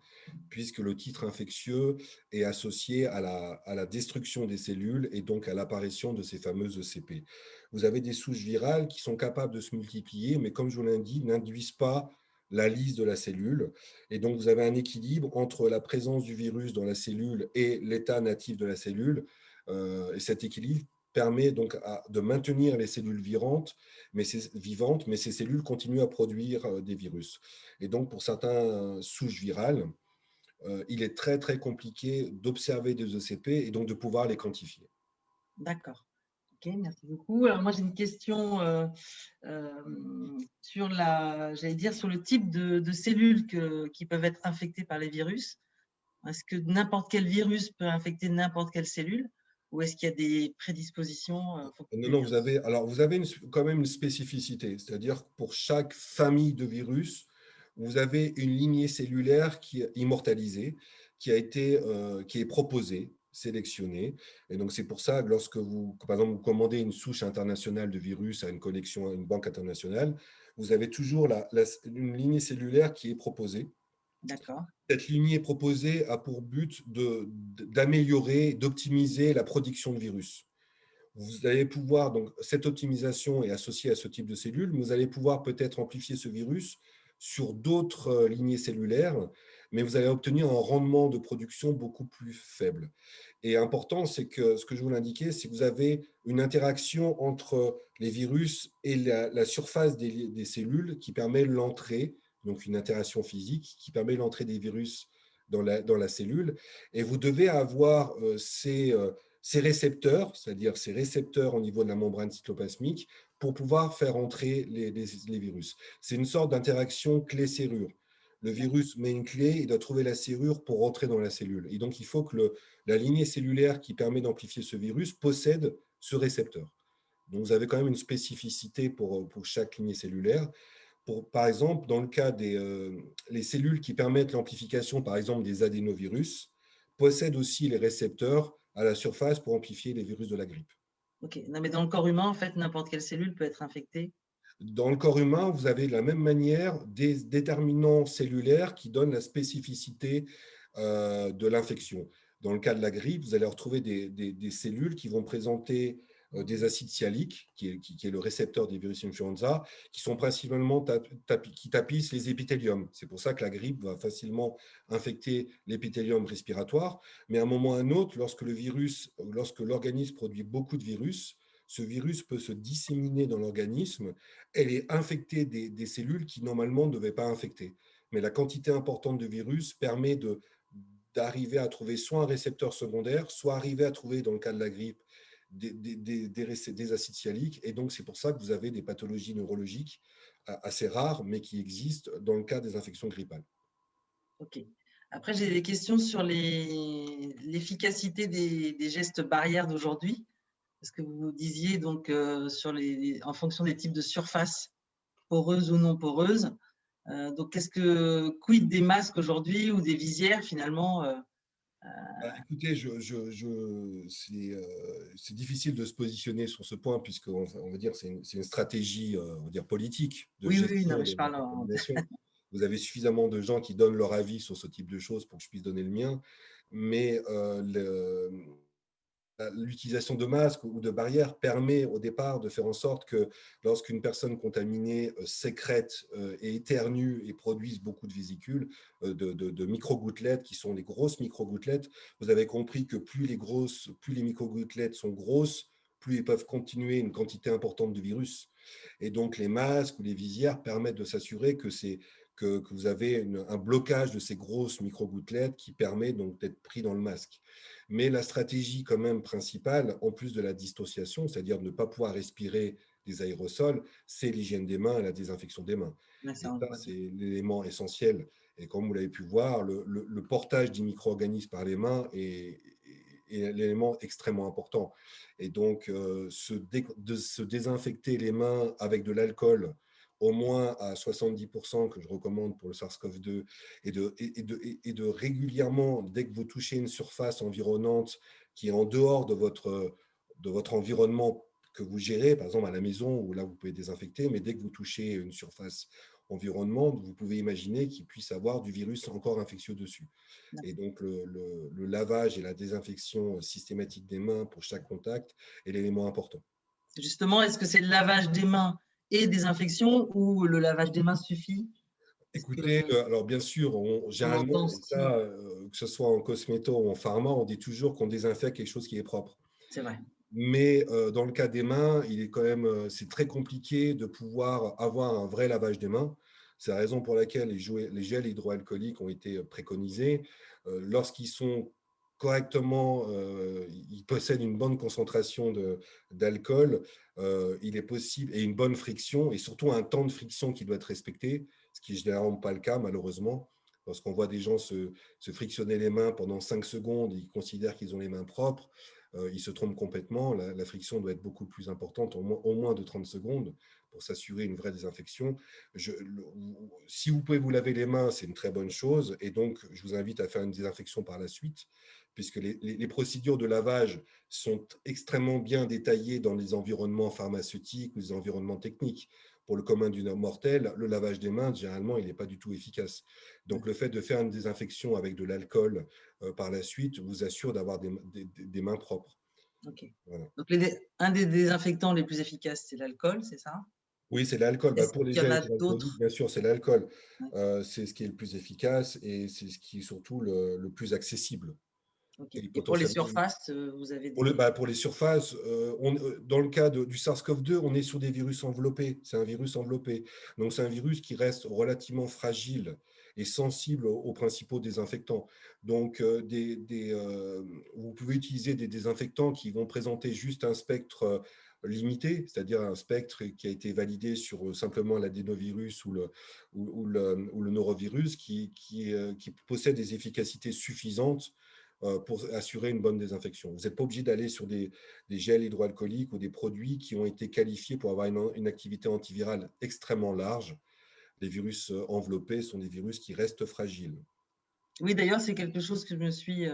puisque le titre infectieux est associé à la destruction des cellules et donc à l'apparition de ces fameuses ECP. Vous avez des souches virales qui sont capables de se multiplier, mais comme je vous l'ai dit, n'induisent pas la lyse de la cellule. Et donc, vous avez un équilibre entre la présence du virus dans la cellule et l'état natif de la cellule. Et cet équilibre permet donc de maintenir les cellules vivantes, mais ces cellules continuent à produire des virus. Et donc, pour certaines souches virales, il est très, très compliqué d'observer des ECP et donc de pouvoir les quantifier. D'accord. Ok, merci beaucoup. Alors, moi, j'ai une question sur sur le type de cellules qui peuvent être infectées par les virus. Est-ce que n'importe quel virus peut infecter n'importe quelle cellule ou est-ce qu'il y a des prédispositions Non, vous avez quand même une spécificité, c'est-à-dire que pour chaque famille de virus, vous avez une lignée cellulaire qui est immortalisée, qui est proposée, sélectionnée. Et donc, c'est pour ça que lorsque par exemple, vous commandez une souche internationale de virus à une collection, à une banque internationale, vous avez toujours une lignée cellulaire qui est proposée. D'accord. Cette lignée proposée a pour but d'améliorer, d'optimiser la production de virus. Vous allez pouvoir, donc cette optimisation est associée à ce type de cellules, mais vous allez pouvoir peut-être amplifier ce virus sur d'autres lignées cellulaires, mais vous allez obtenir un rendement de production beaucoup plus faible. Et important, c'est que ce que je vous l'indiquais, c'est que vous avez une interaction entre les virus et la surface des cellules qui permet l'entrée, donc une interaction physique qui permet l'entrée des virus dans la cellule. Et vous devez avoir ces récepteurs, c'est-à-dire ces récepteurs au niveau de la membrane cytoplasmique, pour pouvoir faire entrer les virus. C'est une sorte d'interaction clé-serrure. Le virus met une clé, il doit trouver la serrure pour rentrer dans la cellule. Et donc, il faut que la lignée cellulaire qui permet d'amplifier ce virus possède ce récepteur. Donc, vous avez quand même une spécificité pour chaque lignée cellulaire. Par exemple, dans le cas les cellules qui permettent l'amplification, par exemple, des adénovirus, possèdent aussi les récepteurs à la surface pour amplifier les virus de la grippe. Ok. Non, mais dans le corps humain, en fait, n'importe quelle cellule peut être infectée. Dans le corps humain, vous avez de la même manière des déterminants cellulaires qui donnent la spécificité de l'infection. Dans le cas de la grippe, vous allez retrouver des cellules qui vont présenter des acides sialiques, qui est le récepteur des virus influenza, qui sont principalement qui tapissent les épithéliums. C'est pour ça que la grippe va facilement infecter l'épithélium respiratoire. Mais à un moment ou à un autre, lorsque l'organisme produit beaucoup de virus, ce virus peut se disséminer dans l'organisme et infecter des cellules qui normalement ne devaient pas infecter. Mais la quantité importante de virus permet d'arriver à trouver soit un récepteur secondaire, soit arriver à trouver, dans le cas de la grippe, des acides sialiques. Et donc, c'est pour ça que vous avez des pathologies neurologiques assez rares, mais qui existent dans le cas des infections grippales. Ok. Après, j'ai des questions sur l'efficacité des gestes barrières d'aujourd'hui. Parce que vous disiez donc en fonction des types de surfaces, poreuses ou non poreuses. Donc, quid des masques aujourd'hui ou des visières finalement Écoutez, c'est difficile de se positionner sur ce point puisqu'on va dire c'est une stratégie on va dire politique de Oui, oui, non, gestion mais de je la parle contamination. Vous avez suffisamment de gens qui donnent leur avis sur ce type de choses pour que je puisse donner le mien, mais l'utilisation de masques ou de barrières permet au départ de faire en sorte que lorsqu'une personne contaminée sécrète et éternue et produise beaucoup de vésicules, de micro-gouttelettes qui sont les grosses micro-gouttelettes, vous avez compris que plus les micro-gouttelettes sont grosses, plus ils peuvent continuer une quantité importante de virus. Et donc les masques ou les visières permettent de s'assurer que vous avez un blocage de ces grosses micro-gouttelettes qui permet donc d'être pris dans le masque. Mais la stratégie quand même principale, en plus de la distanciation, c'est-à-dire de ne pas pouvoir respirer des aérosols, c'est l'hygiène des mains et la désinfection des mains. Et ça, c'est l'élément essentiel. Et comme vous l'avez pu voir, le portage des micro-organismes par les mains est l'élément extrêmement important. Et donc, de se désinfecter les mains avec de l'alcool, au moins à 70%, que je recommande pour le SARS-CoV-2, et de régulièrement, dès que vous touchez une surface environnante qui est en dehors de votre environnement que vous gérez, par exemple à la maison, où là vous pouvez désinfecter, mais dès que vous touchez une surface environnement, vous pouvez imaginer qu'il puisse avoir du virus encore infectieux dessus. Et donc, le lavage et la désinfection systématique des mains pour chaque contact est l'élément important. Justement, est-ce que c'est le lavage des mains et désinfection ou le lavage des mains suffit? Écoutez, alors bien sûr, généralement, ça, que ce soit en cosméto ou en pharma, on dit toujours qu'on désinfecte quelque chose qui est propre. C'est vrai. Mais dans le cas des mains, il est quand même, c'est très compliqué de pouvoir avoir un vrai lavage des mains. C'est la raison pour laquelle les gels hydroalcooliques ont été préconisés. Lorsqu'ils sont correctement, ils possèdent une bonne concentration d'alcool, il est possible, et une bonne friction, et surtout un temps de friction qui doit être respecté, ce qui n'est généralement pas le cas, malheureusement. Lorsqu'on voit des gens se frictionner les mains pendant 5 secondes, ils considèrent qu'ils ont les mains propres. Ils se trompent complètement. La friction doit être beaucoup plus importante, au moins de 30 secondes, pour s'assurer une vraie désinfection. Si vous pouvez vous laver les mains, c'est une très bonne chose. Et donc, je vous invite à faire une désinfection par la suite, puisque les procédures de lavage sont extrêmement bien détaillées dans les environnements pharmaceutiques ou les environnements techniques. Pour le commun du mortel, le lavage des mains, généralement, il n'est pas du tout efficace. Donc, le fait de faire une désinfection avec de l'alcool par la suite vous assure d'avoir des mains propres. Ok. Voilà. Donc, un des désinfectants les plus efficaces, c'est l'alcool, c'est ça? Oui, c'est l'alcool. Pour les gels hydroalcooliques, bien sûr, c'est l'alcool. Ouais. C'est ce qui est le plus efficace et c'est ce qui est surtout le plus accessible. Okay. Et pour les surfaces, vous avez des… Pour les surfaces, dans le cas du SARS-CoV-2, on est sur des virus enveloppés. C'est un virus enveloppé. Donc, c'est un virus qui reste relativement fragile et sensible aux principaux désinfectants. Donc, vous pouvez utiliser des désinfectants qui vont présenter juste un spectre limité, c'est-à-dire un spectre qui a été validé sur simplement l'adénovirus ou le norovirus, qui possède des efficacités suffisantes pour assurer une bonne désinfection. Vous n'êtes pas obligé d'aller sur des gels hydroalcooliques ou des produits qui ont été qualifiés pour avoir une activité antivirale extrêmement large. Les virus enveloppés sont des virus qui restent fragiles. Oui, d'ailleurs, c'est quelque chose que je me suis,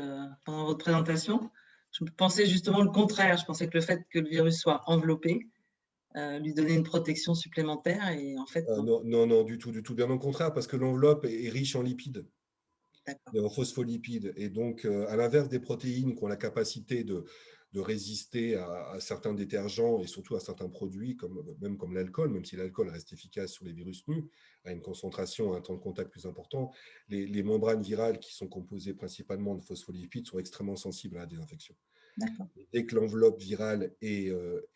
pendant votre présentation, je pensais justement le contraire. Je pensais que le fait que le virus soit enveloppé lui donnait une protection supplémentaire et en fait… Non, du tout. Bien au contraire, parce que l'enveloppe est riche en lipides. Et en phospholipides. Et donc, à l'inverse des protéines qui ont la capacité de résister à certains détergents et surtout à certains produits, même comme l'alcool, même si l'alcool reste efficace sur les virus nus, à une concentration, à un temps de contact plus important, les membranes virales qui sont composées principalement de phospholipides sont extrêmement sensibles à la désinfection. Dès que l'enveloppe virale est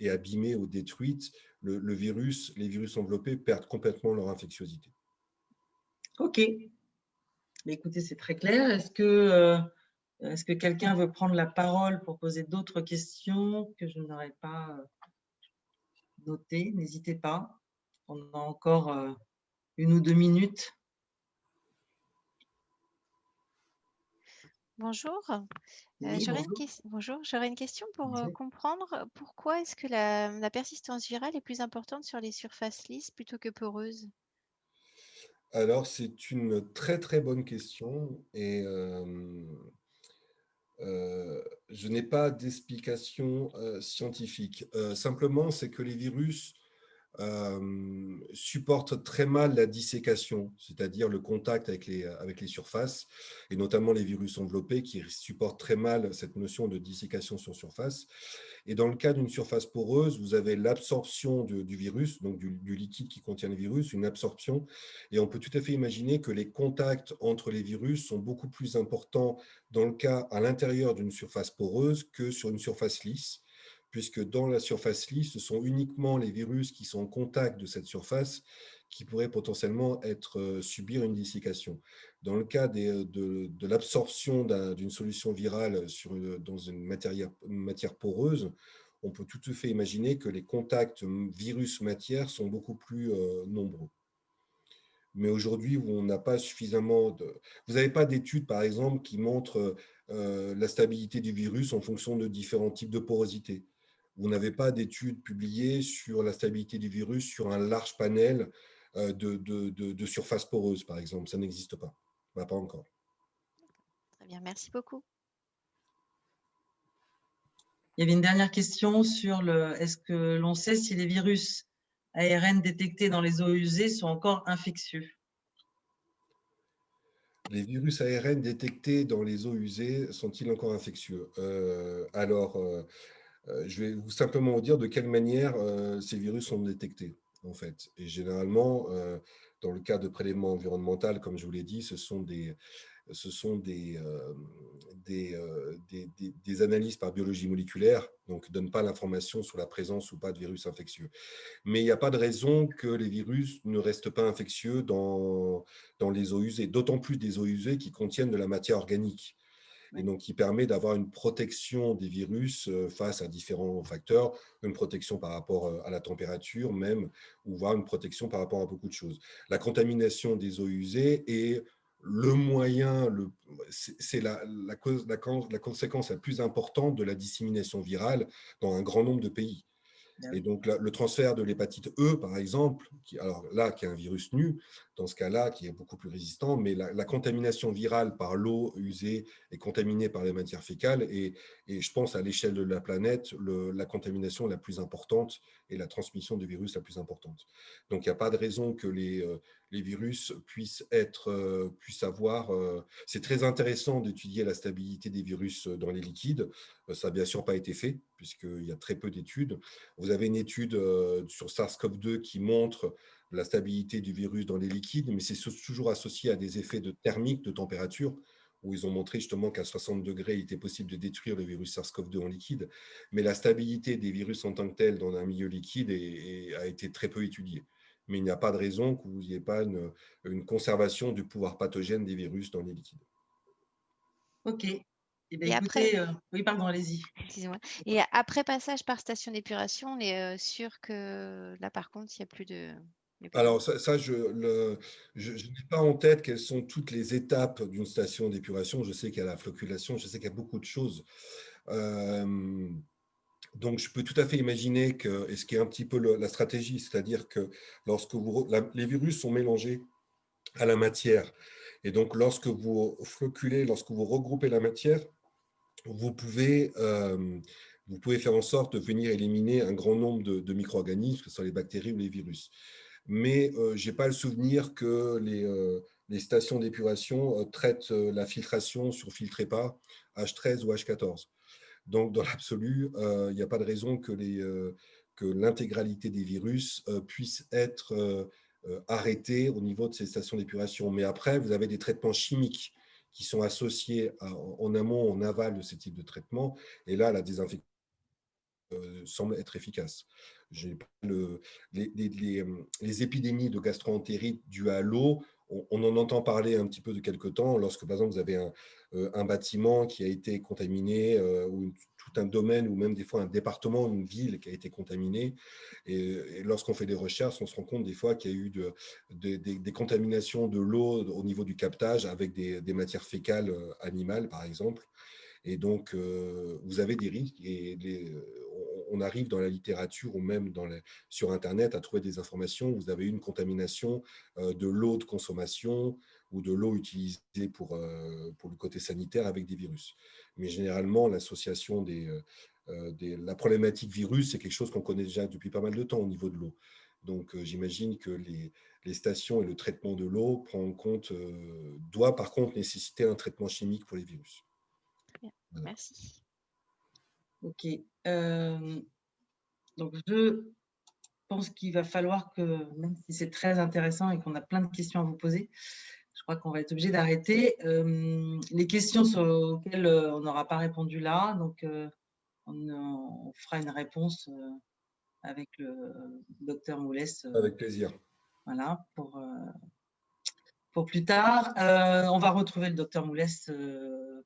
abîmée ou détruite, les virus enveloppés perdent complètement leur infectiosité. Ok. Mais écoutez, c'est très clair. Est-ce que quelqu'un veut prendre la parole pour poser d'autres questions que je n'aurais pas notées? N'hésitez pas. On a encore 1 ou 2 minutes. Bonjour. Oui, J'aurais une question pour bonjour. comprendre pourquoi est-ce que la persistance virale est plus importante sur les surfaces lisses plutôt que poreuses? Alors, c'est une très très bonne question et je n'ai pas d'explication scientifique. Simplement, c'est que les virus supportent très mal la dissécation, c'est-à-dire le contact avec les surfaces, et notamment les virus enveloppés qui supportent très mal cette notion de dissécation sur surface. Et dans le cas d'une surface poreuse, vous avez l'absorption du virus, donc du liquide qui contient le virus, une absorption. Et on peut tout à fait imaginer que les contacts entre les virus sont beaucoup plus importants dans le cas à l'intérieur d'une surface poreuse que sur une surface lisse, puisque dans la surface lisse, ce sont uniquement les virus qui sont en contact de cette surface qui pourraient potentiellement subir une dessiccation. Dans le cas de l'absorption d'une solution virale dans une matière poreuse, on peut tout à fait imaginer que les contacts virus-matière sont beaucoup plus nombreux. Mais aujourd'hui, on n'a pas suffisamment de... Vous n'avez pas d'études, par exemple, qui montrent la stabilité du virus en fonction de différents types de porosité. Vous n'avez pas d'études publiées sur la stabilité du virus sur un large panel de surfaces poreuses, par exemple. Ça n'existe pas. Bah, pas encore. Très bien, merci beaucoup. Il y avait une dernière question sur est-ce que l'on sait si les virus ARN détectés dans les eaux usées sont encore infectieux? Les virus ARN détectés dans les eaux usées sont-ils encore infectieux? Je vais simplement vous dire de quelle manière ces virus sont détectés, en fait. Et généralement, dans le cas de prélèvement environnemental, comme je vous l'ai dit, ce sont des analyses par biologie moléculaire, donc ne donnent pas l'information sur la présence ou pas de virus infectieux. Mais il n'y a pas de raison que les virus ne restent pas infectieux dans les eaux usées, d'autant plus des eaux usées qui contiennent de la matière organique. Et donc, qui permet d'avoir une protection des virus face à différents facteurs, une protection par rapport à la température même, ou voire une protection par rapport à beaucoup de choses. La contamination des eaux usées est le moyen, c'est la conséquence la plus importante de la dissémination virale dans un grand nombre de pays. Et donc, le transfert de l'hépatite E, par exemple, qui est un virus nu, dans ce cas-là, qui est beaucoup plus résistant, mais la contamination virale par l'eau usée est contaminée par les matières fécales, et je pense à l'échelle de la planète, la contamination la plus importante et la transmission du virus la plus importante. Donc, il n'y a pas de raison que les virus puissent avoir... c'est très intéressant d'étudier la stabilité des virus dans les liquides. Ça n'a bien sûr pas été fait, puisqu'il y a très peu d'études. Vous avez une étude sur SARS-CoV-2 qui montre la stabilité du virus dans les liquides, mais c'est toujours associé à des effets thermiques, de température, où ils ont montré justement qu'à 60 degrés, il était possible de détruire le virus SARS-CoV-2 en liquide. Mais la stabilité des virus en tant que tel dans un milieu liquide a été très peu étudiée. Mais il n'y a pas de raison que vous n'ayez pas une conservation du pouvoir pathogène des virus dans les liquides. Ok. Eh bien, Et écoutez, après, oui, pardon, allez-y. excusez-moi. Et après passage par station d'épuration, on est sûr que là, par contre, il n'y a plus de... Alors, je n'ai pas en tête quelles sont toutes les étapes d'une station d'épuration. Je sais qu'il y a la flocculation, je sais qu'il y a beaucoup de choses. Donc, je peux tout à fait imaginer que, et ce qui est un petit peu la stratégie, c'est-à-dire que lorsque les virus sont mélangés à la matière, et donc lorsque vous flocculez, lorsque vous regroupez la matière, vous pouvez faire en sorte de venir éliminer un grand nombre de micro-organismes, que ce soit les bactéries ou les virus. Mais je n'ai pas le souvenir que les stations d'épuration traitent la filtration sur filtrez pas H13 ou H14. Donc, dans l'absolu, il n'y a pas de raison que l'intégralité des virus puisse être arrêtée au niveau de ces stations d'épuration. Mais après, vous avez des traitements chimiques qui sont associés en amont, en aval de ce type de traitement. Et là, la désinfection semble être efficace. Les épidémies de gastroentérite dues à l'eau, on en entend parler un petit peu de quelque temps, lorsque, par exemple, vous avez un bâtiment qui a été contaminé ou une tout un domaine ou même des fois un département, une ville qui a été contaminée. Et lorsqu'on fait des recherches, on se rend compte des fois qu'il y a eu des contaminations de l'eau au niveau du captage avec des matières fécales animales, par exemple. Et donc, vous avez des risques et on arrive dans la littérature ou même sur Internet à trouver des informations où vous avez une contamination de l'eau de consommation ou de l'eau utilisée pour le côté sanitaire avec des virus. Mais généralement, l'association la problématique virus, c'est quelque chose qu'on connaît déjà depuis pas mal de temps au niveau de l'eau. Donc, j'imagine que les stations et le traitement de l'eau prend en compte, doit par contre nécessiter un traitement chimique pour les virus. Voilà. Merci. Ok. Donc, je pense qu'il va falloir que, même si c'est très intéressant et qu'on a plein de questions à vous poser, je crois qu'on va être obligé d'arrêter. Les questions auxquelles on n'aura pas répondu là, donc on fera une réponse avec le docteur Moulès. Avec plaisir. Voilà, pour plus tard. On va retrouver le docteur Moulès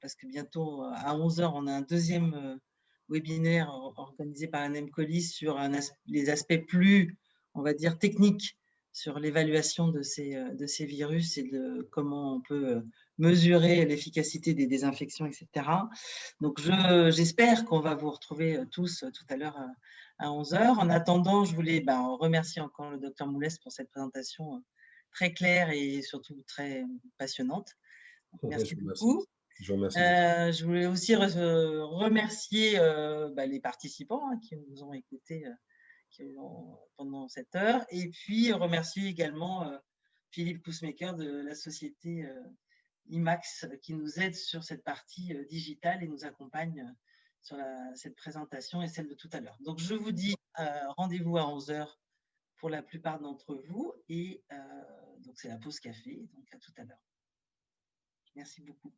parce que bientôt, à 11 h, on a un deuxième webinaire organisé par Annem Collis sur les aspects plus, on va dire, techniques sur l'évaluation de ces virus et de comment on peut mesurer l'efficacité des désinfections, etc. Donc, j'espère qu'on va vous retrouver tous tout à l'heure à 11 h. En attendant, je voulais remercier encore le docteur Moulès pour cette présentation très claire et surtout très passionnante. Merci beaucoup. Je vous remercie. Je voulais aussi remercier les participants qui nous ont écoutés pendant cette heure, et puis remercier également Philippe Kousmaker de la société IMAX qui nous aide sur cette partie digitale et nous accompagne sur cette présentation et celle de tout à l'heure. Donc, je vous dis rendez-vous à 11 h pour la plupart d'entre vous, et donc c'est la pause café, donc à tout à l'heure. Merci beaucoup.